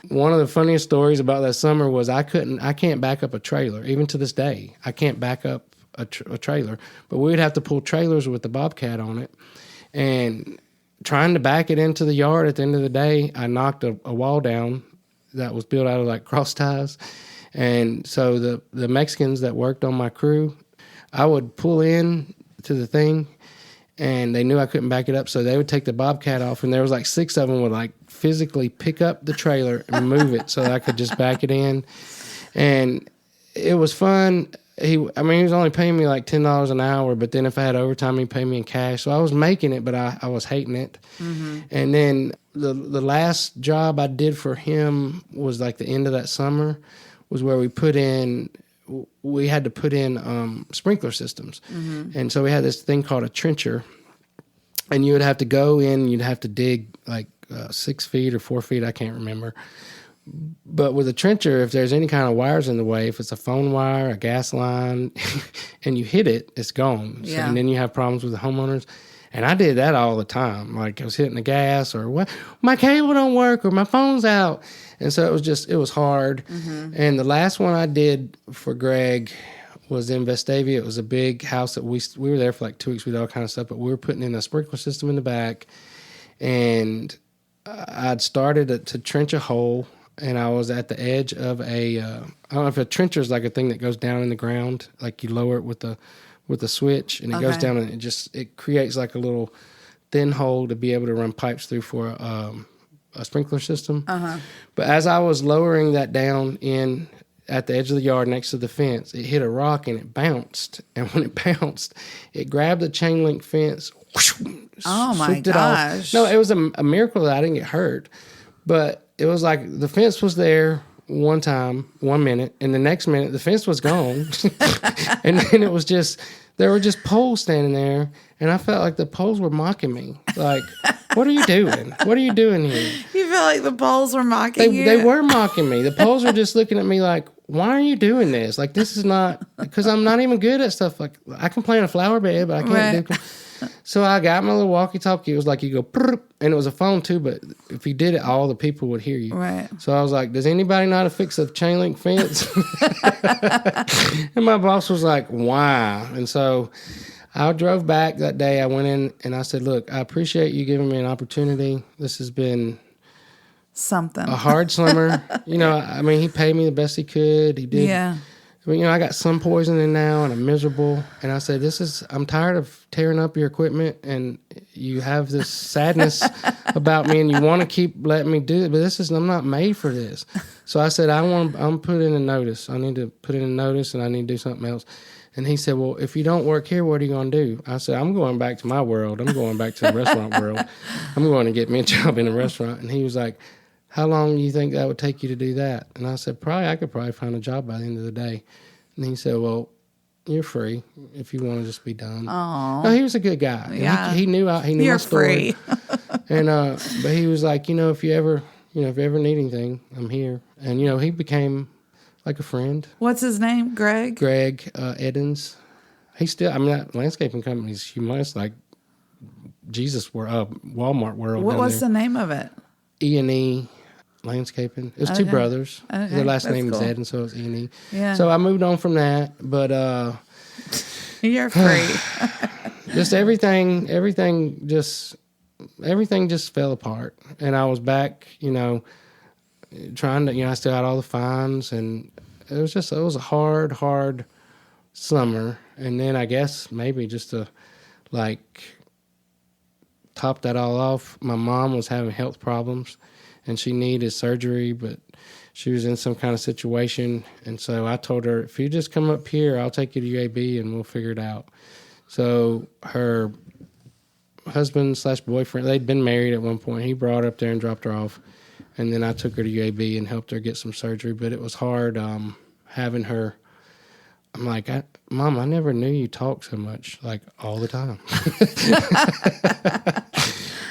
one of the funniest stories about that summer was I can't back up a trailer. Even to this day, I can't back up a trailer, but we would have to pull trailers with the Bobcat on it. And trying to back it into the yard at the end of the day, I knocked a wall down that was built out of like cross ties. And so the Mexicans that worked on my crew, I would pull in to the thing and they knew I couldn't back it up. So they would take the Bobcat off, and there was like 6 of them would like physically pick up the trailer and move it so that I could just back it in. And it was fun. He was only paying me like $10 an hour, but then if I had overtime, he'd pay me in cash. So I was making it, but I was hating it. Mm-hmm. And then the last job I did for him was like the end of that summer, was where we had to put in sprinkler systems. Mm-hmm. And so we had this thing called a trencher, and you would have to go in, you'd have to dig like 6 feet or 4 feet, I can't remember. But with a trencher, if there's any kind of wires in the way, if it's a phone wire, a gas line, and you hit it, it's gone. Yeah. So, and then you have problems with the homeowners. And I did that all the time. Like I was hitting the gas, or what, my cable don't work, or my phone's out. And so it was hard. Mm-hmm. And the last one I did for Greg was in Vestavia. It was a big house that we were there for like 2 weeks. We did all kind of stuff, but we were putting in a sprinkler system in the back. And I'd started to trench a hole. And I was at the edge of I don't know if a trencher is like a thing that goes down in the ground, like you lower it with a switch, and it goes down, and it creates like a little thin hole to be able to run pipes through for a sprinkler system. Uh-huh. But as I was lowering that down in at the edge of the yard next to the fence, it hit a rock and it bounced. And when it bounced, it grabbed the chain link fence. Oh my gosh! No, it was a miracle that I didn't get hurt, but. It was like the fence was there 1 minute, and the next minute the fence was gone. And then it was just, there were just poles standing there, and I felt like the poles were mocking me. Like, What are you doing? What are you doing here? You feel like the poles were mocking you? They were mocking me. The poles were just looking at me like, why are you doing this? Like, this is not, because I'm not even good at stuff. Like, I can play in a flower bed, but I can't do. So I got my little walkie-talkie. It was like you go, and it was a phone too, but if you did it, all the people would hear you. Right. So I was like, does anybody know how to fix a chain link fence? And my boss was like, why? And so I drove back that day. I went in and I said, look, I appreciate you giving me an opportunity. This has been something. A hard summer. I mean, he paid me the best he could. He did. Yeah. I mean, I got sun poisoning now and I'm miserable. And I said, I'm tired of tearing up your equipment and you have this sadness about me and you want to keep letting me do it, but I'm not made for this. So I said, I'm putting in a notice. I need to put in a notice and I need to do something else. And he said, well, if you don't work here, what are you going to do? I said, I'm going back to my world. I'm going back to the restaurant world. I'm going to get me a job in a restaurant. And he was like, how long do you think that would take you to do that? And I said, I could probably find a job by the end of the day. And he said, well, you're free if you want to just be done. Aww. No, he was a good guy. Yeah. He knew you're my story. Free. And but he was like, if you ever need anything, I'm here. And he became like a friend. What's his name? Greg Edens. He's still. I mean, that landscaping company's humongous, like Jesus Walmart world. What's the name of it? E&E Landscaping. It was two brothers. Okay. Their last name cool. is Edens, so it's E&E. Yeah. So I moved on from that, but you're free. just everything just fell apart, and I was back. Trying to. I still had all the fines, and it was a hard summer. And then I guess maybe just to top that all off, my mom was having health problems and she needed surgery, but she was in some kind of situation. And so I told her, if you just come up here, I'll take you to UAB and we'll figure it out. So her husband/boyfriend, they'd been married at one point. He brought her up there and dropped her off. And then I took her to UAB and helped her get some surgery. But it was hard having her. I'm like, Mom, I never knew you talk so much, like all the time.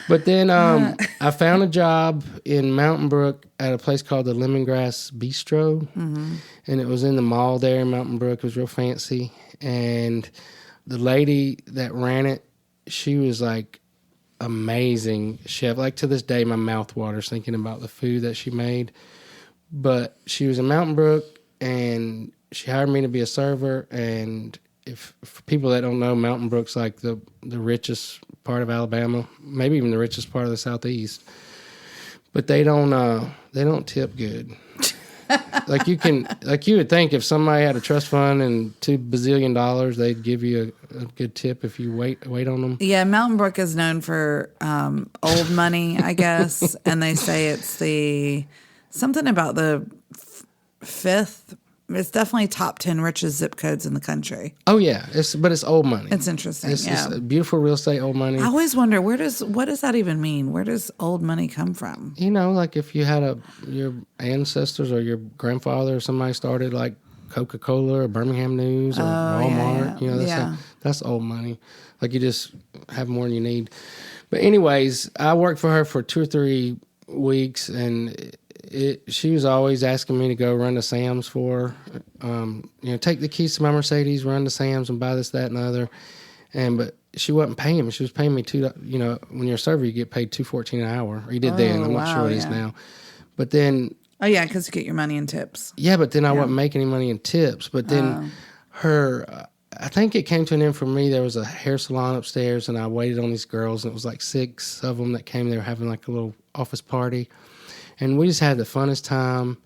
But then I found a job in Mountain Brook at a place called the Lemongrass Bistro. Mm-hmm. And it was in the mall there in Mountain Brook. It was real fancy. And the lady that ran it, she was like amazing chef. Like to this day, my mouth waters thinking about the food that she made. But she was in Mountain Brook and she hired me to be a server, and for people that don't know, Mountain Brook's like the richest part of Alabama, maybe even the richest part of the Southeast. But they don't tip good. You would think if somebody had a trust fund and $2 bazillion, they'd give you a good tip if you wait on them. Yeah, Mountain Brook is known for old money, I guess, and they say it's something about the fifth. It's definitely top 10 richest zip codes in the country. Oh yeah, but it's old money. It's interesting. It's beautiful real estate, old money. I always wonder what does that even mean? Where does old money come from? Like if you had your ancestors or your grandfather or somebody started like Coca-Cola or Birmingham News or Walmart. Yeah. That's old money. Like you just have more than you need. But anyways, I worked for her for 2 or 3 weeks, and she was always asking me to go run to Sam's for her. Take the keys to my Mercedes, run to Sam's and buy this, that, and the other. But she wasn't paying me. She was paying me when you're a server, you get paid $2.14 an hour. Or you did then. I'm not sure what it is now. But then. Oh, yeah, because you get your money in tips. Yeah, but then I wasn't making any money in tips. But then I think it came to an end for me. There was a hair salon upstairs, and I waited on these girls, and it was like 6 of them that came there having like a little office party. And we just had the funnest time.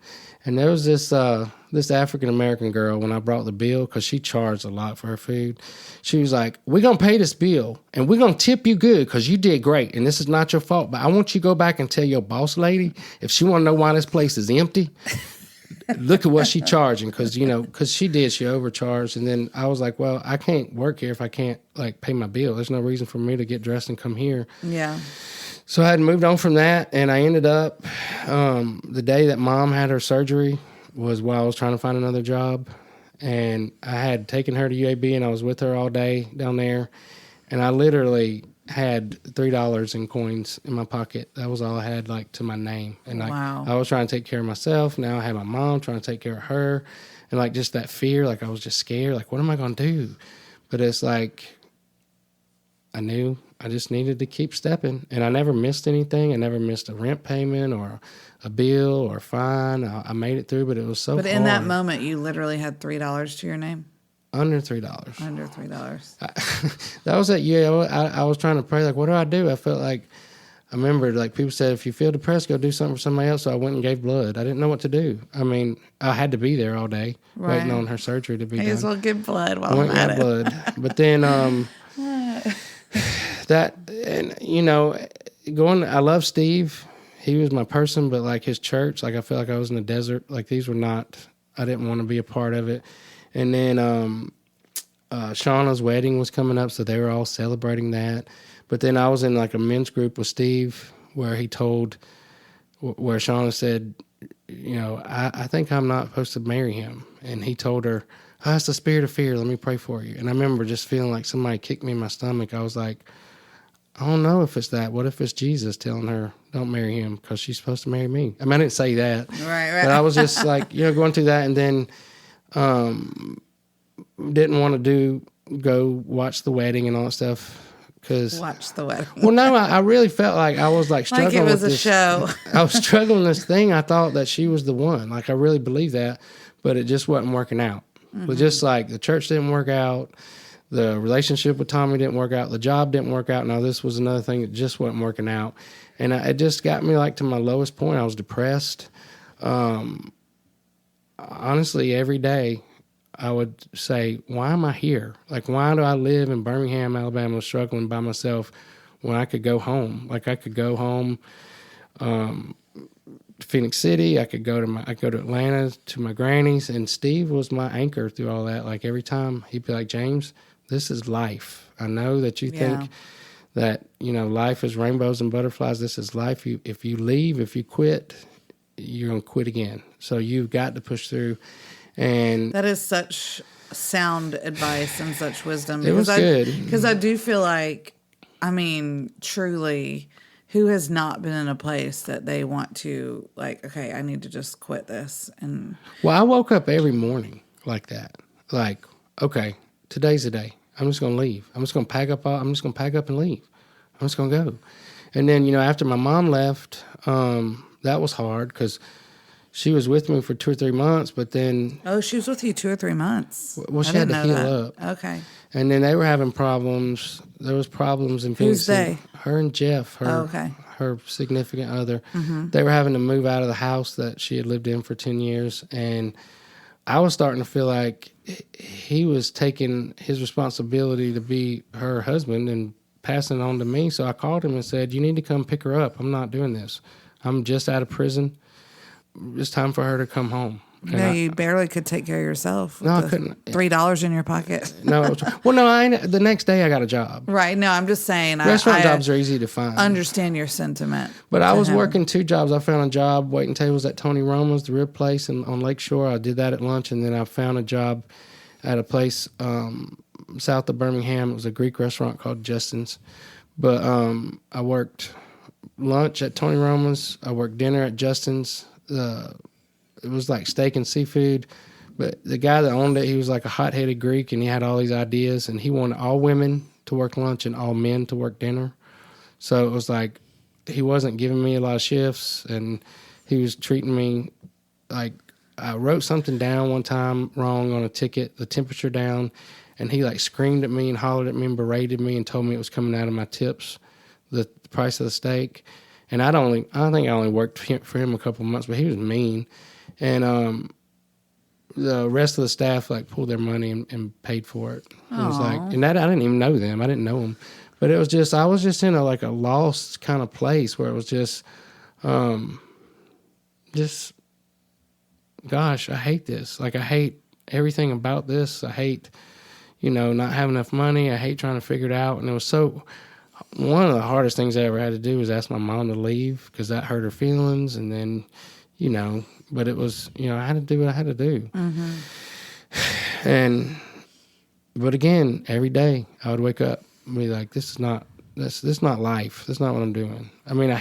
And there was this African-American girl, when I brought the bill, because she charged a lot for her food, she was like, we're going to pay this bill, and we're going to tip you good because you did great, and this is not your fault. But I want you to go back and tell your boss lady, if she want to know why this place is empty, look at what she charging, because she overcharged. And then I was like, well, I can't work here if I can't pay my bill. There's no reason for me to get dressed and come here. Yeah. So I had moved on from that, and I ended up, the day that Mom had her surgery was while I was trying to find another job. And I had taken her to UAB, and I was with her all day down there. And I literally had $3 in coins in my pocket. That was all I had, like, to my name. And like, Wow. I was trying to take care of myself. Now I had my mom trying to take care of her, and like just that fear, like I was just scared. Like, what am I going to do? But it's like I knew I just needed to keep stepping, and I never missed anything. I never missed a rent payment or a bill or a fine. I made it through, but it was so But hard. in that moment, you literally had $3 to your name. Under $3. Under $3. That was that year. I was trying to pray, like, what do I do? I felt like, I remember, like, people said, if you feel depressed, go do something for somebody else. So I went and gave blood. I didn't know what to do. I mean, I had to be there all day, waiting on her surgery to be May done. as well give blood while Went I'm at and it. got blood. But then, I love Steve. He was my person, but like his church, like I felt like I was in the desert. Like these were not, I didn't want to be a part of it. And then Shauna's wedding was coming up, so they were all celebrating that. But then I was in like a men's group with Steve where Shauna said, I think I'm not supposed to marry him. And he told her, oh, it's the spirit of fear. Let me pray for you. And I remember just feeling like somebody kicked me in my stomach. I was like, I don't know if it's that. What if it's Jesus telling her, don't marry him because she's supposed to marry me? I mean, I didn't say that. Right. But I was just like, going through that, and then didn't want to go watch the wedding and all that stuff. Watch the wedding. Well, no, I really felt like I was like struggling like it was with a show. I was struggling with this thing. I thought that she was the one. Like I really believed that, but it just wasn't working out. Mm-hmm. But just like the church didn't work out, the relationship with Tommy didn't work out, the job didn't work out. Now this was another thing that just wasn't working out, and it just got me like to my lowest point. I was depressed. Honestly, every day I would say, why am I here? Like, why do I live in Birmingham, Alabama, struggling by myself when I could go home? Like, I could go home to Phoenix City. I could go to Atlanta to my granny's, and Steve was my anchor through all that. Like, every time he'd be like, James, this is life. I know that you think that, life is rainbows and butterflies. This is life. If you leave, if you quit, you're going to quit again. So you've got to push through. And that is such sound advice and such wisdom. It was good. Because I do feel like, truly, who has not been in a place that they want to, like, okay, I need to just quit this? And well, I woke up every morning like that. Like, okay, today's the day. I'm just going to leave. I'm just going to pack up and leave. I'm just going to go. And then, after my mom left, that was hard because she was with me for 2 or 3 months, but then... Oh, she was with you 2 or 3 months. Well, she had to heal up. Okay. And then they were having problems. There was problems in Phoenix. Who's they? Her and Jeff, her significant other. Mm-hmm. They were having to move out of the house that she had lived in for 10 years. And I was starting to feel like he was taking his responsibility to be her husband and passing it on to me. So I called him and said, you need to come pick her up. I'm not doing this. I'm just out of prison. It's time for her to come home. You barely could take care of yourself. No, I couldn't. $3 in your pocket. No, the next day I got a job. Right. No, I'm just saying. Restaurant jobs are easy to find. Understand your sentiment. But I was working 2 jobs. I found a job waiting tables at Tony Roma's, the rib place on Lakeshore. I did that at lunch, and then I found a job at a place south of Birmingham. It was a Greek restaurant called Justin's. But I worked lunch at Tony Roma's. I worked dinner at Justin's. It was like steak and seafood, but the guy that owned it, he was like a hot-headed Greek, and he had all these ideas, and he wanted all women to work lunch and all men to work dinner. So it was like he wasn't giving me a lot of shifts, and he was treating me like I wrote something down one time wrong on a ticket, the temperature down, and he like screamed at me and hollered at me and berated me and told me it was coming out of my tips, the price of the steak. And I think I only worked for him a couple of months, but he was mean. And the rest of the staff like pulled their money and paid for it. It was like, and that I didn't even know them. I didn't know them, but it was just I was just in a lost kind of place where it was just, gosh, I hate this. Like I hate everything about this. I hate, not having enough money. I hate trying to figure it out. And it was so. One of the hardest things I ever had to do was ask my mom to leave because that hurt her feelings. And then, but it was, I had to do what I had to do. Mm-hmm. But again, every day I would wake up and be like, this is not This not life. That's not what I'm doing. I mean, I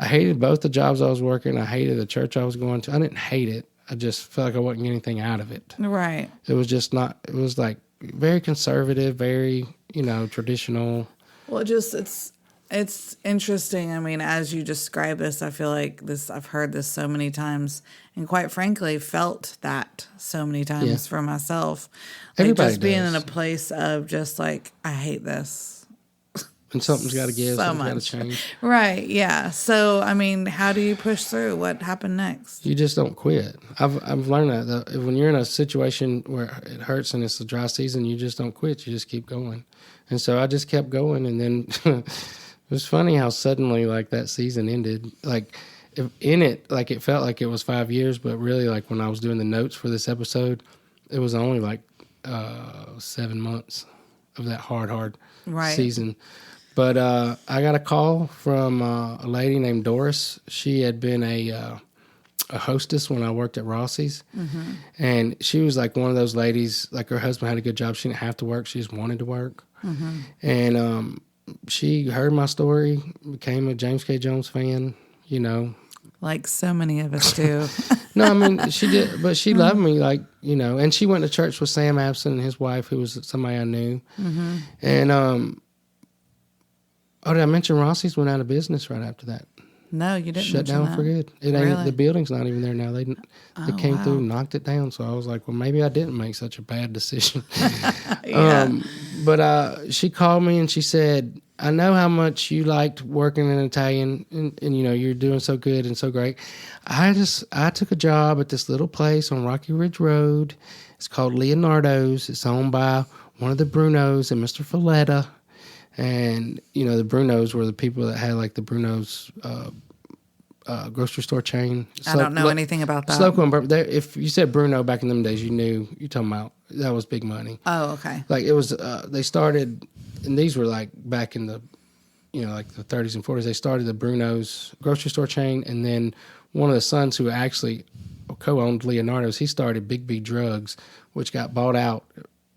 hated both the jobs I was working. I hated the church I was going to. I didn't hate it. I just felt like I wasn't getting anything out of it. Right. It was just not. It was like very conservative, very traditional. Well, it's interesting. I mean, as you describe this, I feel like this. I've heard this so many times, and quite frankly, felt that so many times for myself. Like Everybody just being does. in a place of just like, I hate this. And something's got to give. So Something's got much. to change. Right. Yeah. So, I mean, how do you push through? What happened next? You just don't quit. I've learned that when you're in a situation where it hurts and it's a dry season, you just don't quit. You just keep going. And so I just kept going, and then it was funny how suddenly like that season ended. Like it felt like it was 5 years, but really like when I was doing the notes for this episode, it was only like 7 months of that hard Right. season. But I got a call from a lady named Doris. She had been a hostess when I worked at Rossi's. Mm-hmm. And she was like one of those ladies, like her husband had a good job. She didn't have to work. She just wanted to work. Mm-hmm. And she heard my story, became a James K. Jones fan, Like so many of us do. No, I mean, she did, but she loved me, like, and she went to church with Sam Abson and his wife, who was somebody I knew. Mm-hmm. And, did I mention Rossi's went out of business right after that? No, you didn't. Shut down for good. It ain't Really? the building's not even there now. They came wow. through, knocked it down. So I was like, well, maybe I didn't make such a bad decision. Yeah. But she called me and she said, I know how much you liked working in Italian, and you're doing so good and so great. I took a job at this little place on Rocky Ridge Road. It's called Leonardo's. It's owned by one of the Brunos and Mr. Folletta. And, the Brunos were the people that had like the Brunos grocery store chain. I don't know anything about that. Slocum, if you said Bruno back in them days, you knew you're talking about that was big money. Oh, okay. Like it was, they started, and these were like back in the, like the 30s and 40s. They started the Bruno's grocery store chain, and then one of the sons who actually co-owned Leonardo's, he started Big B Drugs, which got bought out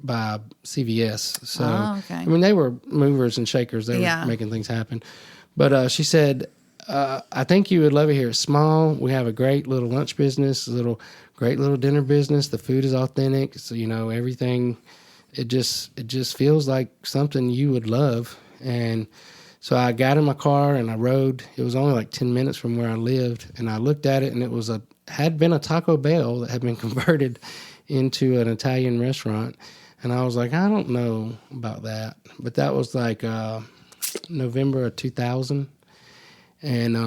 by CVS. So, okay. I mean, they were movers and shakers. They were making things happen. But she said, I think you would love it here. It's small. We have a great little lunch business, great little dinner business. The food is authentic. So, everything, it just feels like something you would love. And so I got in my car and I rode. It was only like 10 minutes from where I lived. And I looked at it, and it had been a Taco Bell that had been converted into an Italian restaurant. And I was like, I don't know about that. But that was like November of 2000. And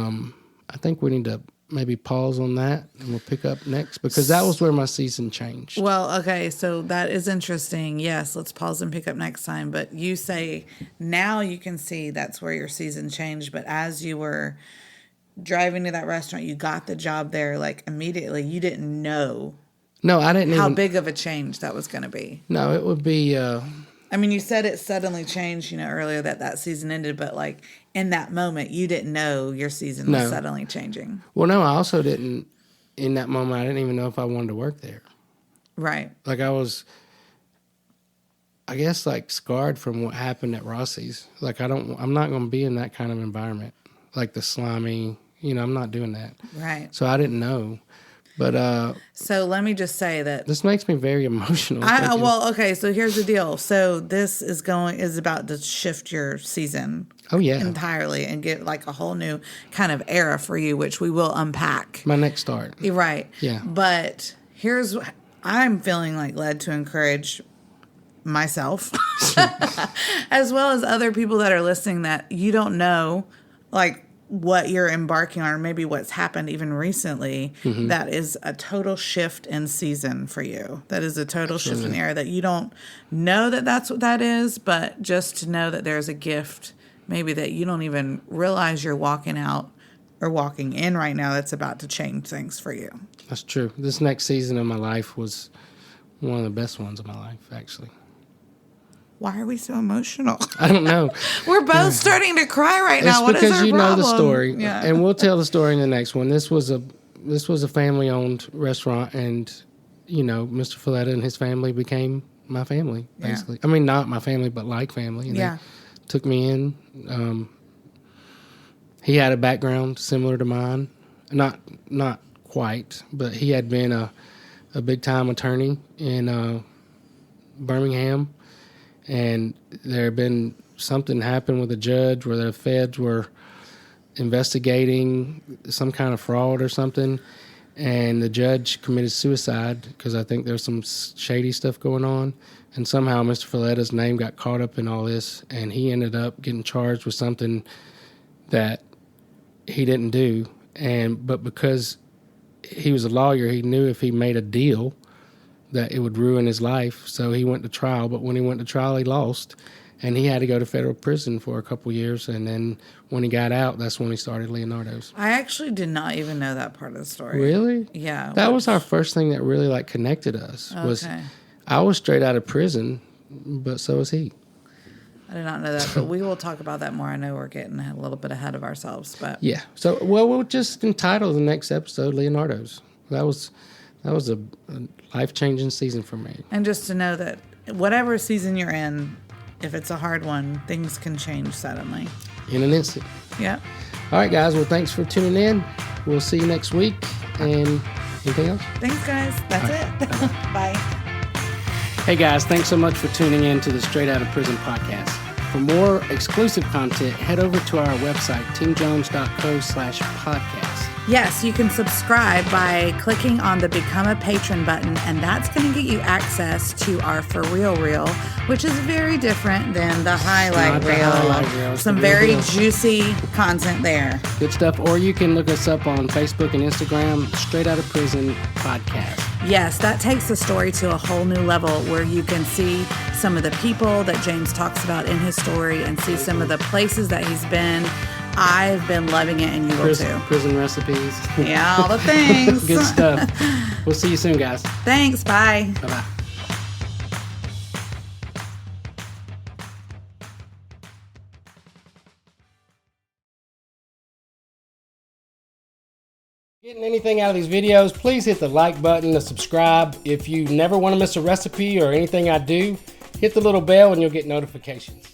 I think we need to maybe pause on that, and we'll pick up next, because that was where my season changed. Well, okay, so that is interesting. Yes, let's pause and pick up next time. But you say now you can see that's where your season changed. But as you were driving to that restaurant, you got the job there like immediately. You didn't know. No, I didn't how even, big of a change that was going to be. No, it would be. I mean, you said it suddenly changed, earlier that season ended, but like in that moment, you didn't know your season was suddenly changing. Well, no, I also didn't. In that moment, I didn't even know if I wanted to work there. Right. Like I was, I guess, like scarred from what happened at Rossi's. Like I'm not going to be in that kind of environment, like the slimy. I'm not doing that. Right. So I didn't know. But so let me just say that this makes me very emotional. Okay, so here's the deal. So this is about to shift your season entirely and get like a whole new kind of era for you, which we will unpack. My next start. You're right. Yeah. But I'm feeling like led to encourage myself as well as other people that are listening that you don't know like what you're embarking on, or maybe what's happened even recently, that is a total shift in season for you. That is a total shift in era that you don't know that's what that is, but just to know that there's a gift maybe that you don't even realize you're walking out or walking in right now that's about to change things for you. That's true. This next season of my life was one of the best ones of my life, actually. Why are we so emotional? I don't know. We're both starting to cry right now. What is our because you problem? know the story, yeah. And we'll tell the story in the next one. This was a family-owned restaurant, and Mr. Folletta and his family became my family, basically. I mean, not my family, but like family. And they took me in. He had a background similar to mine, not quite, but he had been a big time attorney in Birmingham, and there had been something happened with a judge where the feds were investigating some kind of fraud or something, and the judge committed suicide because I think there's some shady stuff going on, and somehow Mr. Falletta's name got caught up in all this, and he ended up getting charged with something that he didn't do, but because he was a lawyer, he knew if he made a deal that it would ruin his life, so he went to trial. But when he went to trial, he lost, and he had to go to federal prison for a couple years, and then when he got out, that's when he started Leonardo's. I actually did not even know that part of the story. Really? Yeah. That was our first thing that really like connected us. Was I was straight out of prison, but so was he. I did not know that, but we will talk about that more. I know we're getting a little bit ahead of ourselves, but yeah. So we'll just entitle the next episode Leonardo's. That was a life-changing season for me. And just to know that whatever season you're in, if it's a hard one, things can change suddenly. In an instant. Yep. All right, guys. Well, thanks for tuning in. We'll see you next week. And anything else? Thanks, guys. That's it. Bye. Hey, guys. Thanks so much for tuning in to the Straight Outta Prison podcast. For more exclusive content, head over to our website, teamjones.co/podcast. Yes, you can subscribe by clicking on the Become a Patron button, and that's going to get you access to our For Real Reel, which is very different than the Highlight Reel. Some very juicy content there. Good stuff. Or you can look us up on Facebook and Instagram, Straight Outta Prison Podcast. Yes, that takes the story to a whole new level where you can see some of the people that James talks about in his story and see some of the places that he's been. I've been loving it, and you will too. Prison recipes. Yeah, all the things. Good stuff. We'll see you soon, guys. Thanks. Bye. Bye-bye. Getting anything out of these videos, please hit the like button, the subscribe. If you never want to miss a recipe or anything I do, hit the little bell and you'll get notifications.